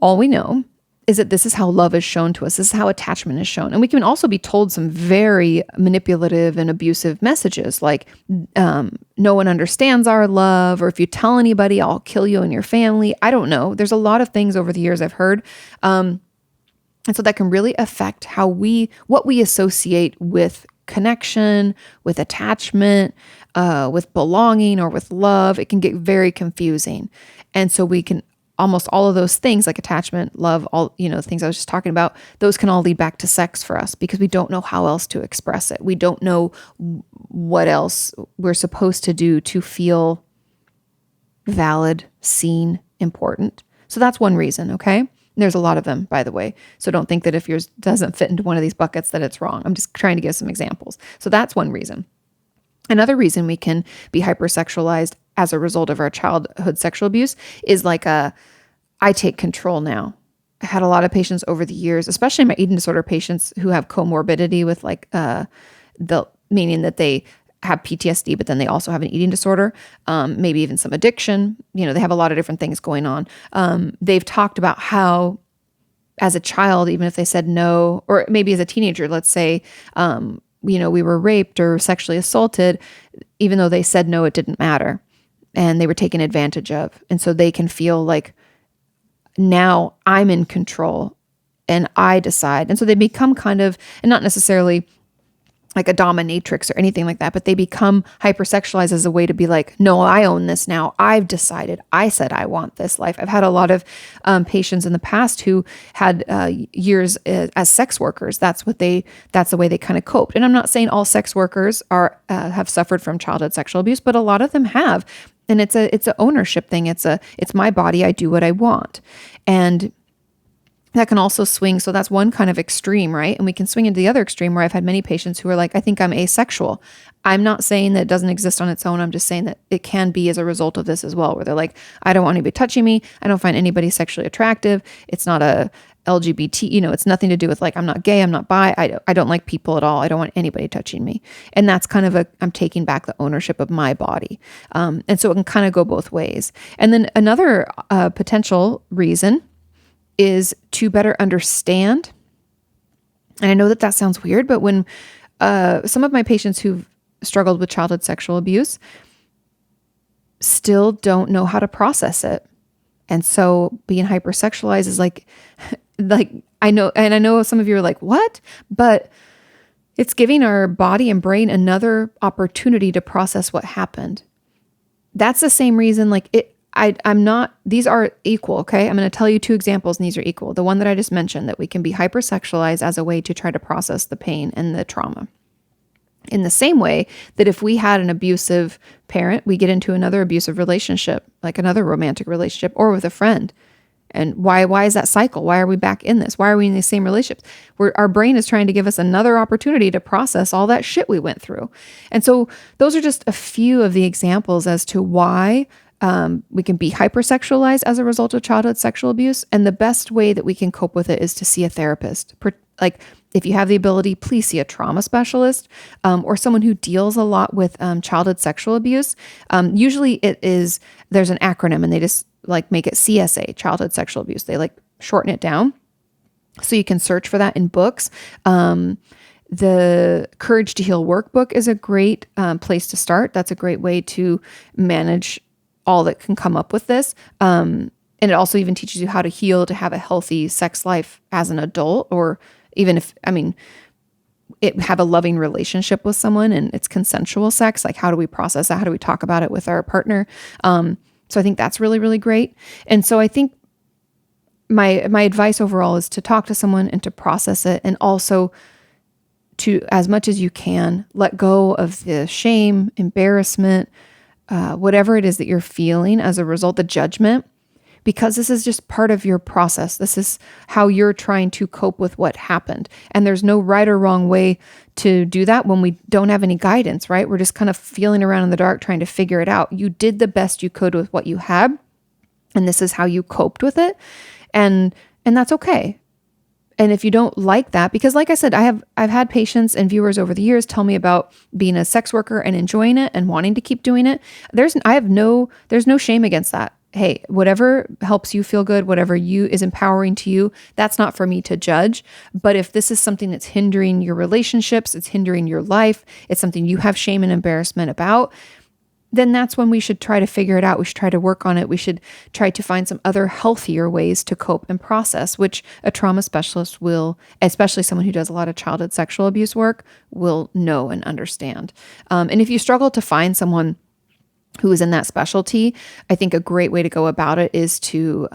All we know is that this is how love is shown to us. This is how attachment is shown. And we can also be told some very manipulative and abusive messages like, no one understands our love, or if you tell anybody, I'll kill you and your family. I don't know. There's a lot of things over the years I've heard. And so that can really affect what we associate with connection, with attachment, with belonging, or with love. It can get very confusing. And so we can almost all of those things like attachment, love, all, the things I was just talking about, those can all lead back to sex for us because we don't know how else to express it. We don't know what else we're supposed to do to feel valid, seen, important. So that's one reason, okay? There's a lot of them, by the way. So don't think that if yours doesn't fit into one of these buckets that it's wrong. I'm just trying to give some examples. So that's one reason. Another reason we can be hypersexualized as a result of our childhood sexual abuse is like I take control now. had a lot of patients over the years, especially my eating disorder patients who have comorbidity with like meaning that they have PTSD, but then they also have an eating disorder, maybe even some addiction. They have a lot of different things going on. They've talked about how as a child, even if they said no, or maybe as a teenager, let's say, we were raped or sexually assaulted, even though they said no, it didn't matter. And they were taken advantage of. And so they can feel like now I'm in control and I decide. And so they become kind of, and not necessarily like a dominatrix or anything like that, but they become hypersexualized as a way to be like, no, I own this now. I've decided. I said I want this life. I've had a lot of patients in the past who had years as sex workers. That's the way they kind of coped. And I'm not saying all sex workers have suffered from childhood sexual abuse, but a lot of them have. And it's a ownership thing. It's my body. I do what I want. And that can also swing. So that's one kind of extreme, right? And we can swing into the other extreme where I've had many patients who are like, I think I'm asexual. I'm not saying that it doesn't exist on its own. I'm just saying that it can be as a result of this as well, where they're like, I don't want anybody touching me. I don't find anybody sexually attractive. It's not a LGBT, it's nothing to do with like, I'm not gay, I'm not bi. I don't like people at all. I don't want anybody touching me. And that's kind of I'm taking back the ownership of my body. And so it can kind of go both ways. And then another potential reason is to better understand. And I know that sounds weird, but when some of my patients who've struggled with childhood sexual abuse still don't know how to process it. And so being hypersexualized is like I know some of you are like, what? But it's giving our body and brain another opportunity to process what happened. That's the same reason, these are equal, okay? I'm going to tell you 2 examples and these are equal. The one that I just mentioned, that we can be hypersexualized as a way to try to process the pain and the trauma. In the same way that if we had an abusive parent, we get into another abusive relationship, like another romantic relationship or with a friend. And why is that cycle? Why are we back in this? Why are we in the same relationships? Our brain is trying to give us another opportunity to process all that shit we went through. And so those are just a few of the examples as to why we can be hypersexualized as a result of childhood sexual abuse. And the best way that we can cope with it is to see a therapist. Like if you have the ability, please see a trauma specialist or someone who deals a lot with childhood sexual abuse. Usually there's an acronym and they just like make it CSA, childhood sexual abuse. They like shorten it down. So you can search for that in books. The Courage to Heal workbook is a great place to start. That's a great way to manage all that can come up with this. And it also even teaches you how to heal, to have a healthy sex life as an adult, or even have a loving relationship with someone and it's consensual sex. Like, how do we process that? How do we talk about it with our partner? So I think that's really, really great. And so I think my advice overall is to talk to someone and to process it, and also to, as much as you can, let go of the shame, embarrassment, whatever it is that you're feeling as a result, the judgment, because this is just part of your process. This is how you're trying to cope with what happened. And there's no right or wrong way to do that when we don't have any guidance, right? We're just kind of feeling around in the dark, trying to figure it out. You did the best you could with what you had, and this is how you coped with it. And that's okay. And if you don't like that, because like I said, I've had patients and viewers over the years tell me about being a sex worker and enjoying it and wanting to keep doing it. There's no shame against that. Hey, whatever helps you feel good, whatever is empowering to you, that's not for me to judge. But if this is something that's hindering your relationships, it's hindering your life, it's something you have shame and embarrassment about, then that's when we should try to figure it out. We should try to work on it. We should try to find some other healthier ways to cope and process, which a trauma specialist will, especially someone who does a lot of childhood sexual abuse work, will know and understand. And if you struggle to find someone who is in that specialty, I think a great way to go about it is to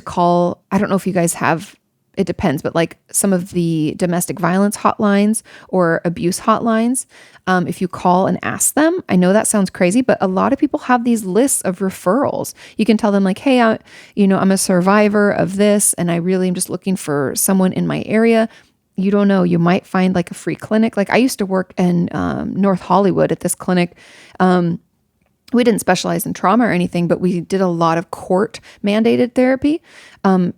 call, I don't know if you guys have, it depends, but like some of the domestic violence hotlines or abuse hotlines, if you call and ask them, I know that sounds crazy, but a lot of people have these lists of referrals. You can tell them like, hey, I'm a survivor of this, and I really am just looking for someone in my area. You don't know, you might find like a free clinic. Like I used to work in North Hollywood at this clinic, we didn't specialize in trauma or anything, but we did a lot of court mandated therapy.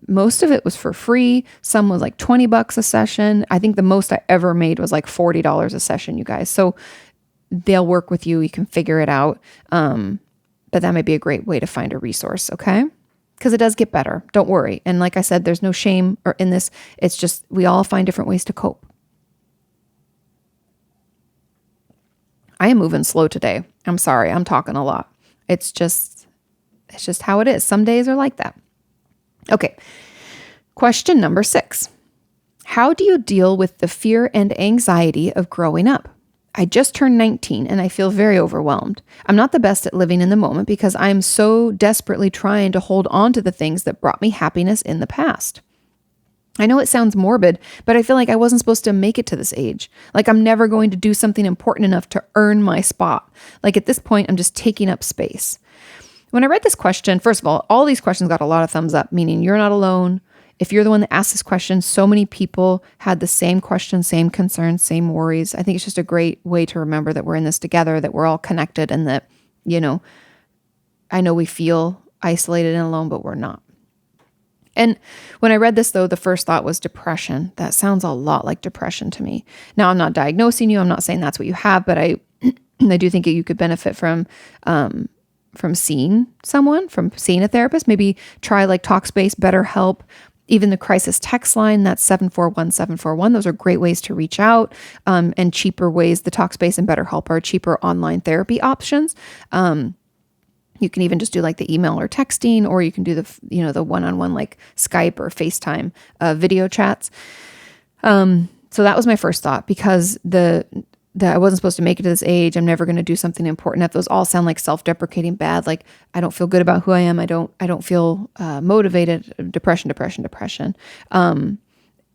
Most of it was for free. Some was like $20 a session. I think the most I ever made was like $40 a session, you guys. So they'll work with you. You can figure it out. But that might be a great way to find a resource. Okay. Because it does get better. Don't worry. And like I said, there's no shame or in this. It's just, we all find different ways to cope. I am moving slow today. I'm sorry. I'm talking a lot. It's just how it is. Some days are like that. Okay. Question number 6. How do you deal with the fear and anxiety of growing up? I just turned 19 and I feel very overwhelmed. I'm not the best at living in the moment because I'm so desperately trying to hold on to the things that brought me happiness in the past. I know it sounds morbid, but I feel like I wasn't supposed to make it to this age. Like I'm never going to do something important enough to earn my spot. Like at this point, I'm just taking up space. When I read this question, first of all these questions got a lot of thumbs up, meaning you're not alone. If you're the one that asked this question, so many people had the same question, same concerns, same worries. I think it's just a great way to remember that we're in this together, that we're all connected, and that, I know we feel isolated and alone, but we're not. And when I read this, though, the first thought was depression. That sounds a lot like depression to me. Now, I'm not diagnosing you. I'm not saying that's what you have, but I do think that you could benefit from seeing someone, from seeing a therapist. Maybe try like Talkspace, BetterHelp, even the crisis text line. That's 741-741. Those are great ways to reach out, and cheaper ways. The Talkspace and BetterHelp are cheaper online therapy options. You can even just do like the email or texting, or you can do the one-on-one like Skype or FaceTime video chats. So that was my first thought, because that I wasn't supposed to make it to this age. I'm never going to do something important. If those all sound like self-deprecating bad, like I don't feel good about who I am. I don't feel motivated. Depression. And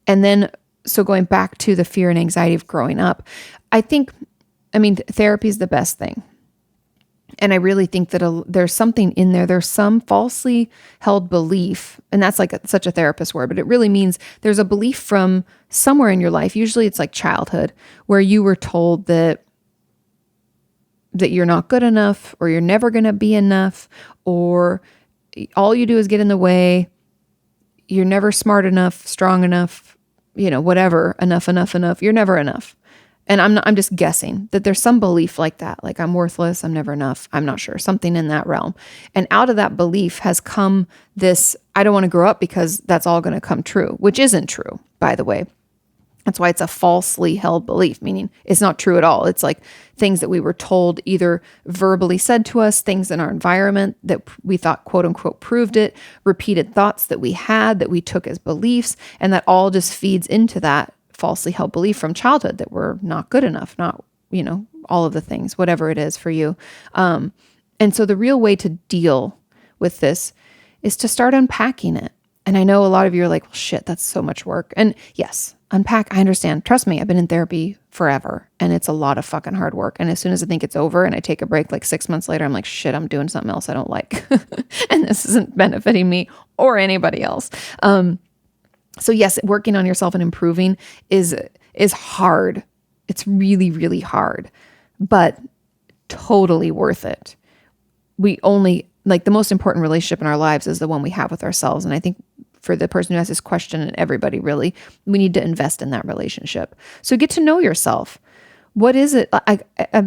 then, so going back to the fear and anxiety of growing up, therapy is the best thing. And I really think that there's something in there. There's some falsely held belief, and that's like such a therapist word, but it really means there's a belief from somewhere in your life. Usually it's like childhood, where you were told that you're not good enough, or you're never going to be enough, or all you do is get in the way. You're never smart enough, strong enough, whatever, enough. You're never enough. And I'm just guessing that there's some belief like that, like I'm worthless, I'm never enough, I'm not sure, something in that realm. And out of that belief has come this, I don't want to grow up because that's all going to come true, which isn't true, by the way. That's why it's a falsely held belief, meaning it's not true at all. It's like things that we were told, either verbally said to us, things in our environment that we thought, quote unquote, proved it, repeated thoughts that we had that we took as beliefs, and that all just feeds into that falsely held belief from childhood that we're not good enough, not, all of the things, whatever it is for you. And so the real way to deal with this is to start unpacking it. And I know a lot of you are like, well, shit, that's so much work. And yes, unpack, I understand. Trust me, I've been in therapy forever, and it's a lot of fucking hard work. And as soon as I think it's over and I take a break, like 6 months later, I'm like, shit, I'm doing something else I don't like. And this isn't benefiting me or anybody else. So yes, working on yourself and improving is hard. It's really, really hard, but totally worth it. We only, like, the most important relationship in our lives is the one we have with ourselves. And I think for the person who has this question, and everybody really, we need to invest in that relationship. So get to know yourself. What is it?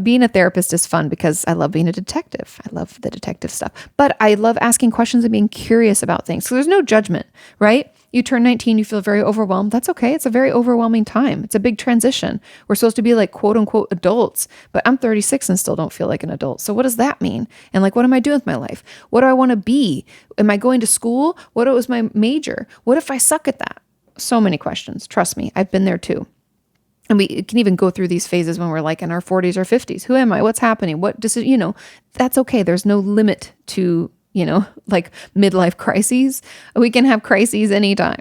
Being a therapist is fun because I love being a detective. I love the detective stuff, but I love asking questions and being curious about things. So there's no judgment, right? You turn 19, you feel very overwhelmed. That's okay. It's a very overwhelming time. It's a big transition. We're supposed to be like, quote unquote, adults, but I'm 36 and still don't feel like an adult. So what does that mean? And like, what am I doing with my life? What do I want to be? Am I going to school? What was my major? What if I suck at that? So many questions. Trust me, I've been there too. And we can even go through these phases when we're like in our 40s or 50s. Who am I? What's happening? What does it, that's okay. There's no limit to, like midlife crises. We can have crises anytime.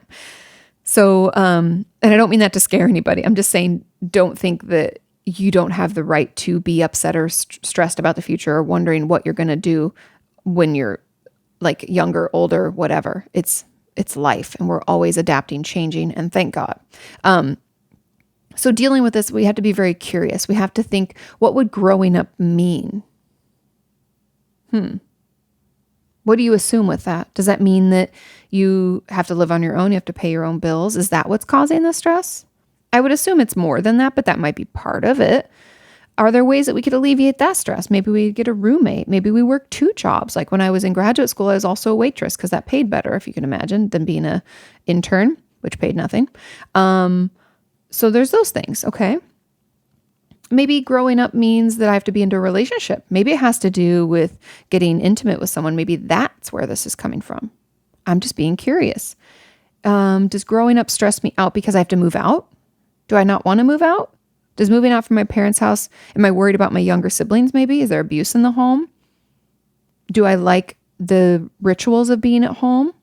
So, and I don't mean that to scare anybody. I'm just saying, don't think that you don't have the right to be upset or stressed about the future, or wondering what you're going to do when you're like younger, older, whatever. It's life, and we're always adapting, changing, and thank God. So dealing with this, we have to be very curious. We have to think, what would growing up mean? What do you assume with that? Does that mean that you have to live on your own? You have to pay your own bills? Is that what's causing the stress? I would assume it's more than that, but that might be part of it. Are there ways that we could alleviate that stress? Maybe we get a roommate. Maybe we work 2 jobs. Like when I was in graduate school, I was also a waitress because that paid better, if you can imagine, than being an intern, which paid nothing. So there's those things, okay? Maybe growing up means that I have to be into a relationship. Maybe it has to do with getting intimate with someone. Maybe that's where this is coming from. I'm just being curious. Does growing up stress me out because I have to move out? Do I not want to move out? Does moving out from my parents' house, am I worried about my younger siblings maybe? Is there abuse in the home? Do I like the rituals of being at home?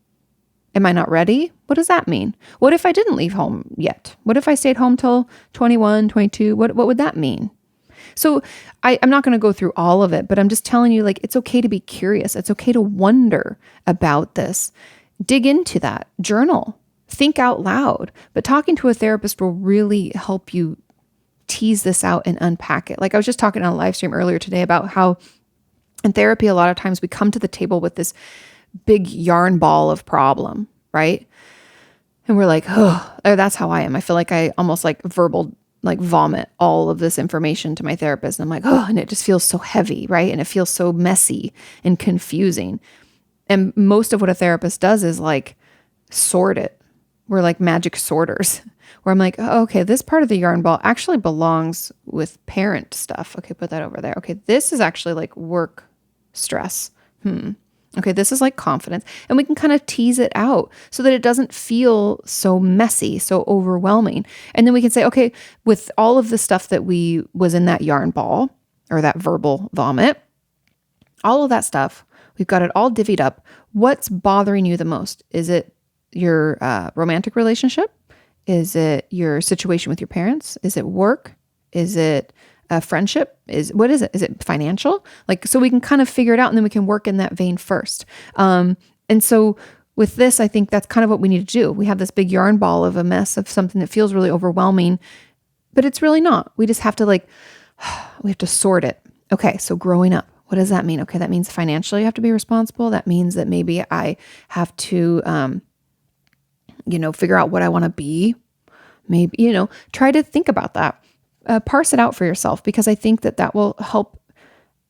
Am I not ready? What does that mean? What if I didn't leave home yet? What if I stayed home till 21, 22? What would that mean? So I'm not going to go through all of it, but I'm just telling you, like, it's okay to be curious. It's okay to wonder about this. Dig into that. Journal. Think out loud. But talking to a therapist will really help you tease this out and unpack it. Like I was just talking on a live stream earlier today about how in therapy, a lot of times we come to the table with this big yarn ball of problem, right? And we're like, oh, that's how I am. I feel like I almost like vomit all of this information to my therapist. And I'm like, oh, and it just feels so heavy, right? And it feels so messy and confusing. And most of what a therapist does is like sort it. We're like magic sorters where I'm like, oh, okay, this part of the yarn ball actually belongs with parent stuff. Okay, put that over there. Okay, this is actually like work stress. Okay, this is like confidence. And we can kind of tease it out so that it doesn't feel so messy, so overwhelming. And then we can say, okay, with all of the stuff that was in that yarn ball or that verbal vomit, all of that stuff, we've got it all divvied up. What's bothering you the most? Is it your romantic relationship? Is it your situation with your parents? Is it work? Is it a friendship? What is it? Is it financial? Like, so we can kind of figure it out and then we can work in that vein first. And so with this, I think that's kind of what we need to do. We have this big yarn ball of a mess of something that feels really overwhelming, but it's really not. We just have to we have to sort it. Okay. So growing up, what does that mean? Okay. That means financially you have to be responsible. That means that maybe I have to, figure out what I want to be. Maybe, try to think about that. Parse it out for yourself, because I think that will help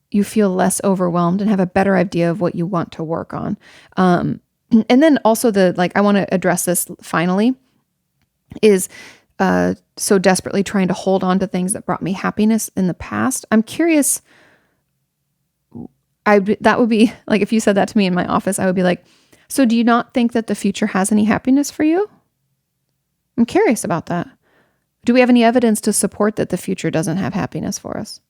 you feel less overwhelmed and have a better idea of what you want to work on. And then also I want to address this finally is so desperately trying to hold on to things that brought me happiness in the past. I'm curious. That would be like, if you said that to me in my office, I would be like, so do you not think that the future has any happiness for you? I'm curious about that. Do we have any evidence to support that the future doesn't have happiness for us?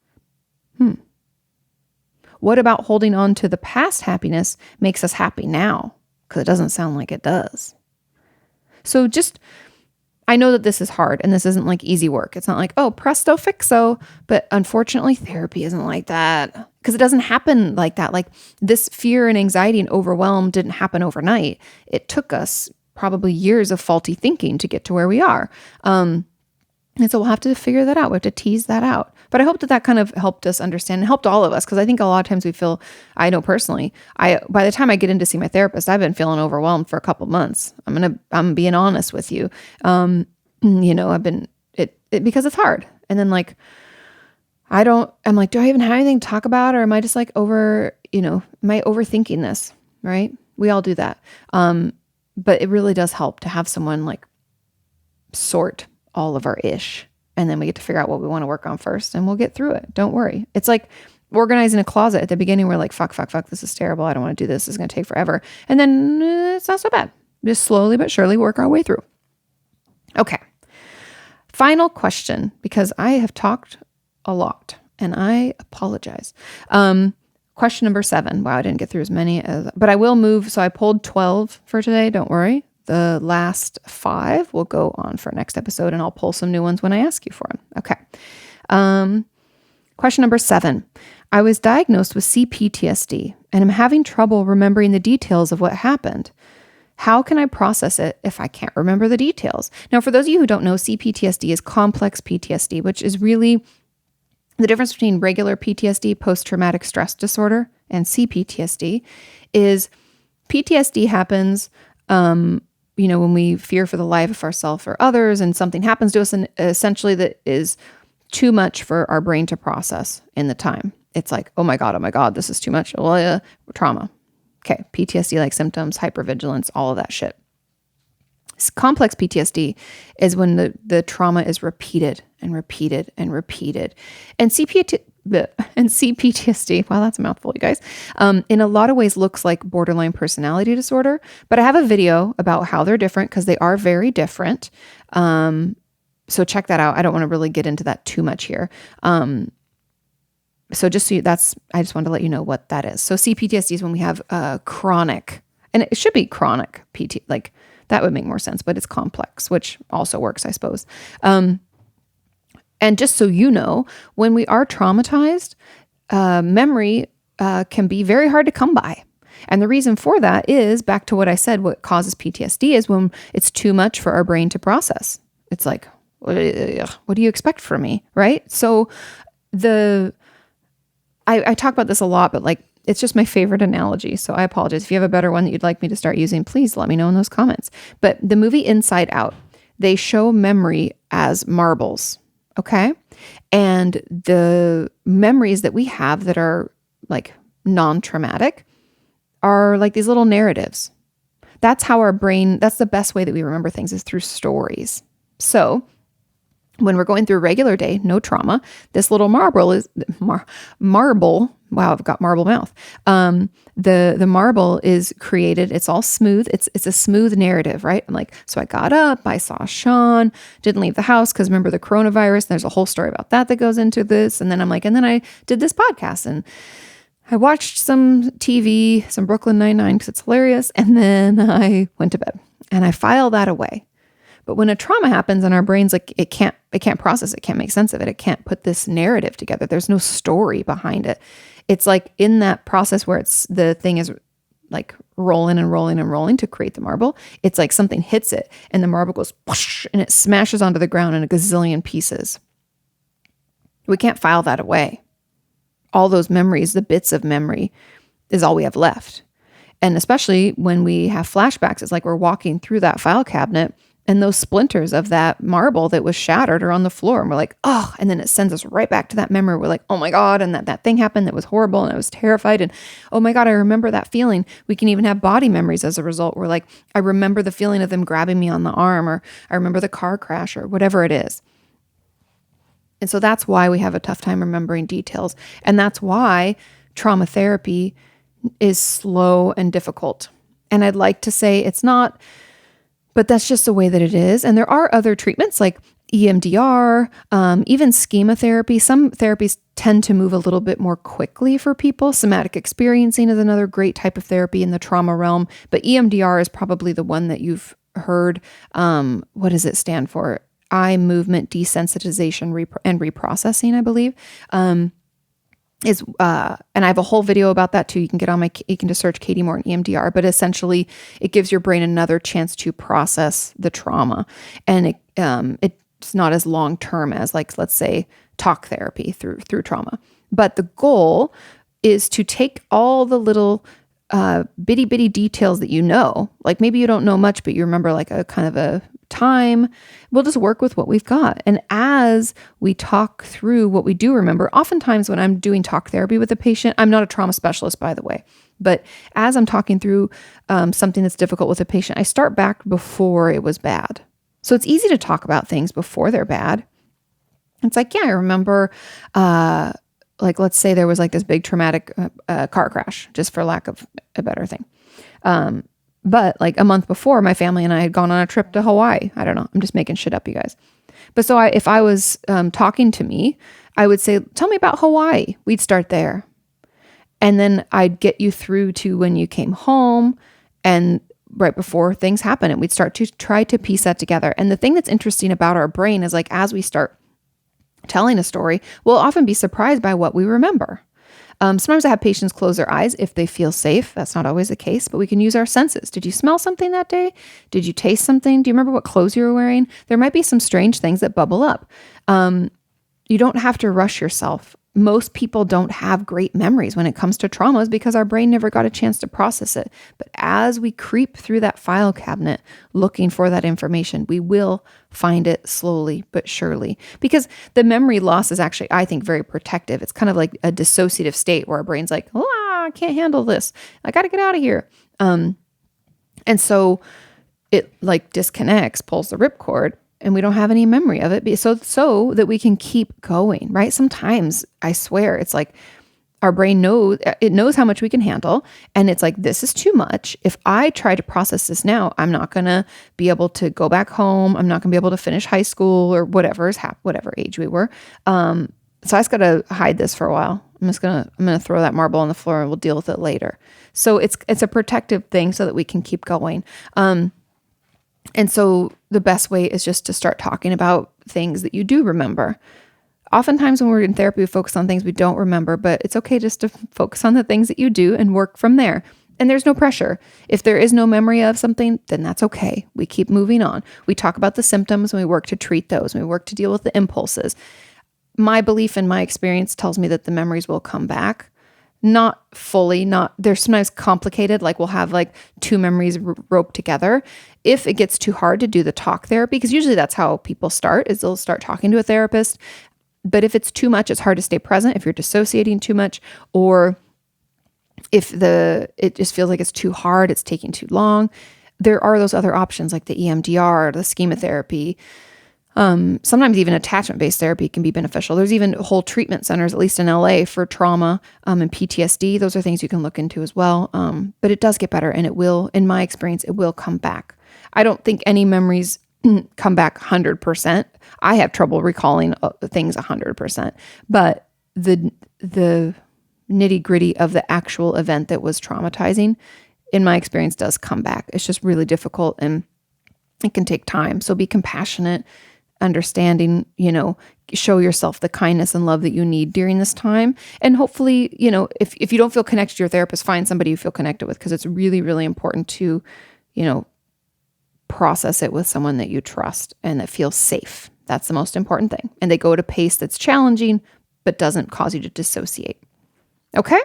What about holding on to the past happiness makes us happy now? Because it doesn't sound like it does. So I know that this is hard and this isn't like easy work. It's not like, oh, presto fixo. But unfortunately, therapy isn't like that, because it doesn't happen like that. Like this fear and anxiety and overwhelm didn't happen overnight. It took us probably years of faulty thinking to get to where we are. And so we'll have to figure that out. We have to tease that out. But I hope that kind of helped us understand and helped all of us, because I think a lot of times we feel, I know personally, by the time I get in to see my therapist, I've been feeling overwhelmed for a couple months. I'm being honest with you. I've been because it's hard. And then I'm like, do I even have anything to talk about? Or am I just like am I overthinking this? Right? We all do that. But it really does help to have someone like sort all of our ish. And then we get to figure out what we want to work on first, and we'll get through it. Don't worry. It's like organizing a closet. At the beginning, we're like, fuck, this is terrible. I don't want to do this. It's going to take forever. And then it's not so bad. Just slowly but surely work our way through. Okay. Final question, because I have talked a lot and I apologize. Question number 7. Wow, I didn't get through as many but I will move. So I pulled 12 for today. Don't worry. The last 5 will go on for next episode, and I'll pull some new ones when I ask you for them. Okay. Question number 7. I was diagnosed with CPTSD and I'm having trouble remembering the details of what happened. How can I process it if I can't remember the details? Now, for those of you who don't know, CPTSD is complex PTSD, which is really the difference between regular PTSD, post-traumatic stress disorder, and CPTSD is PTSD happens, when we fear for the life of ourselves or others and something happens to us, and essentially that is too much for our brain to process in the time. It's like, oh my God, this is too much. Trauma. Okay. PTSD-like symptoms, hypervigilance, all of that shit. Complex PTSD is when the trauma is repeated and repeated and repeated. And CPTSD, wow, that's a mouthful, you guys, in a lot of ways looks like borderline personality disorder. But I have a video about how they're different because they are very different. So check that out. I don't want to really get into that too much here. So just so I just wanted to let you know what that is. So CPTSD is when we have chronic, and it should be chronic PT, like that would make more sense, but it's complex, which also works, I suppose. And just so you know, when we are traumatized, memory can be very hard to come by. And the reason for that is back to what I said, what causes PTSD is when it's too much for our brain to process. It's like, what do you expect from me? Right? So I talk about this a lot, but like, it's just my favorite analogy. So I apologize. If you have a better one that you'd like me to start using, please let me know in those comments. But the movie Inside Out, they show memory as marbles. Okay. And the memories that we have that are like non-traumatic are like these little narratives. That's how that's the best way that we remember things, is through stories. So when we're going through a regular day, no trauma, this little marble. Wow, I've got marble mouth. The marble is created. It's all smooth. It's a smooth narrative, right? I'm like, so I got up, I saw Sean, didn't leave the house because remember the coronavirus. There's a whole story about that goes into this. And then I'm like, and then I did this podcast and I watched some TV, some Brooklyn Nine-Nine because it's hilarious. And then I went to bed and I file that away. But when a trauma happens and our brain's like, it can't process it, can't make sense of it. It can't put this narrative together. There's no story behind it. It's like in that process where the thing is like rolling and rolling and rolling to create the marble. It's like something hits it and the marble goes whoosh, and it smashes onto the ground in a gazillion pieces. We can't file that away. All those memories, the bits of memory, is all we have left. And especially when we have flashbacks, it's like we're walking through that file cabinet and those splinters of that marble that was shattered are on the floor. And we're like, oh, and then it sends us right back to that memory. We're like, oh my God. And that thing happened that was horrible. And I was terrified. And oh my God, I remember that feeling. We can even have body memories as a result. We're like, I remember the feeling of them grabbing me on the arm, or I remember the car crash, or whatever it is. And so that's why we have a tough time remembering details. And that's why trauma therapy is slow and difficult. And I'd like to say it's not, but that's just the way that it is. And there are other treatments like EMDR, even schema therapy. Some therapies tend to move a little bit more quickly for people. Somatic experiencing is another great type of therapy in the trauma realm. But EMDR is probably the one that you've heard. What does it stand for? Eye movement desensitization and reprocessing, I believe. And I have a whole video about that too. You can you can just search Katie Morton EMDR, but essentially it gives your brain another chance to process the trauma. And it's not as long-term as, like, let's say talk therapy through trauma. But the goal is to take all the little bitty details that you know, like maybe you don't know much, but you remember like a kind of a time. We'll just work with what we've got. And as we talk through what we do remember, oftentimes when I'm doing talk therapy with a patient, I'm not a trauma specialist, by the way, but as I'm talking through something that's difficult with a patient, I start back before it was bad. So it's easy to talk about things before they're bad. It's like, yeah, I remember, like, let's say there was like this big traumatic car crash, just for lack of a better thing. But like a month before, my family and I had gone on a trip to Hawaii. I don't know. I'm just making shit up, you guys. But so if I was talking to me, I would say, tell me about Hawaii. We'd start there. And then I'd get you through to when you came home and right before things happen. And we'd start to try to piece that together. And the thing that's interesting about our brain is, like, as we start telling a story, we'll often be surprised by what we remember. Sometimes I have patients close their eyes if they feel safe. That's not always the case, but we can use our senses. Did you smell something that day? Did you taste something? Do you remember what clothes you were wearing? There might be some strange things that bubble up. You don't have to rush yourself most people don't have great memories when it comes to traumas because our brain never got a chance to process it. But as we creep through that file cabinet looking for that information, we will find it slowly but surely. Because the memory loss is actually, I think, very protective. It's kind of like a dissociative state where our brain's like, I can't handle this. I got to get out of here. And so it like disconnects, pulls the ripcord, and we don't have any memory of it, so that we can keep going, right? Sometimes, I swear, it's like our brain knows how much we can handle, and it's like, this is too much. If I try to process this now, I'm not going to be able to go back home. I'm not going to be able to finish high school or whatever age we were. So I just got to hide this for a while. I'm going to throw that marble on the floor and we'll deal with it later. So it's a protective thing so that we can keep going. And so the best way is just to start talking about things that you do remember. Oftentimes when we're in therapy, we focus on things we don't remember, but it's okay just to focus on the things that you do and work from there. And there's no pressure. If there is no memory of something, then that's okay. We keep moving on. We talk about the symptoms and we work to treat those. And we work to deal with the impulses. My belief and my experience tells me that the memories will come back. Not fully, they're sometimes complicated. Like we'll have like two memories roped together. If it gets too hard to do the talk therapy, because usually that's how people start, is they'll start talking to a therapist. But if it's too much, it's hard to stay present. If you're dissociating too much, or if it just feels like it's too hard, it's taking too long, there are those other options like the EMDR, the schema therapy. Sometimes even attachment-based therapy can be beneficial. There's even whole treatment centers, at least in LA, for trauma and PTSD. Those are things you can look into as well. But it does get better, and it will, in my experience, it will come back. I don't think any memories come back 100%. I have trouble recalling things 100%, but the nitty-gritty of the actual event that was traumatizing, in my experience, does come back. It's just really difficult, and it can take time. So be compassionate, understanding, show yourself the kindness and love that you need during this time. And hopefully, if you don't feel connected to your therapist, find somebody you feel connected with, because it's really, really important to, process it with someone that you trust and that feels safe. That's the most important thing. And they go at a pace that's challenging, but doesn't cause you to dissociate. Okay?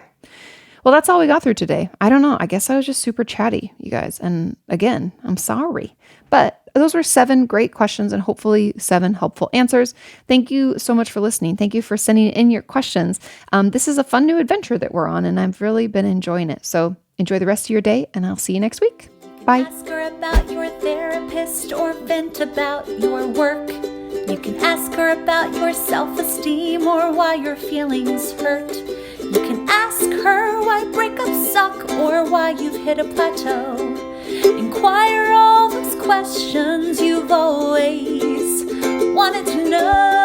Well, that's all we got through today. I don't know. I guess I was just super chatty, you guys. And again, I'm sorry. But those were 7 great questions and hopefully 7 helpful answers. Thank you so much for listening. Thank you for sending in your questions. This is a fun new adventure that we're on, and I've really been enjoying it. So enjoy the rest of your day, and I'll see you next week. Bye. Ask her about your therapist or vent about your work. You can ask her about your self-esteem or why your feelings hurt. You can ask her why breakups suck or why you've hit a plateau. Inquire all those questions you've always wanted to know.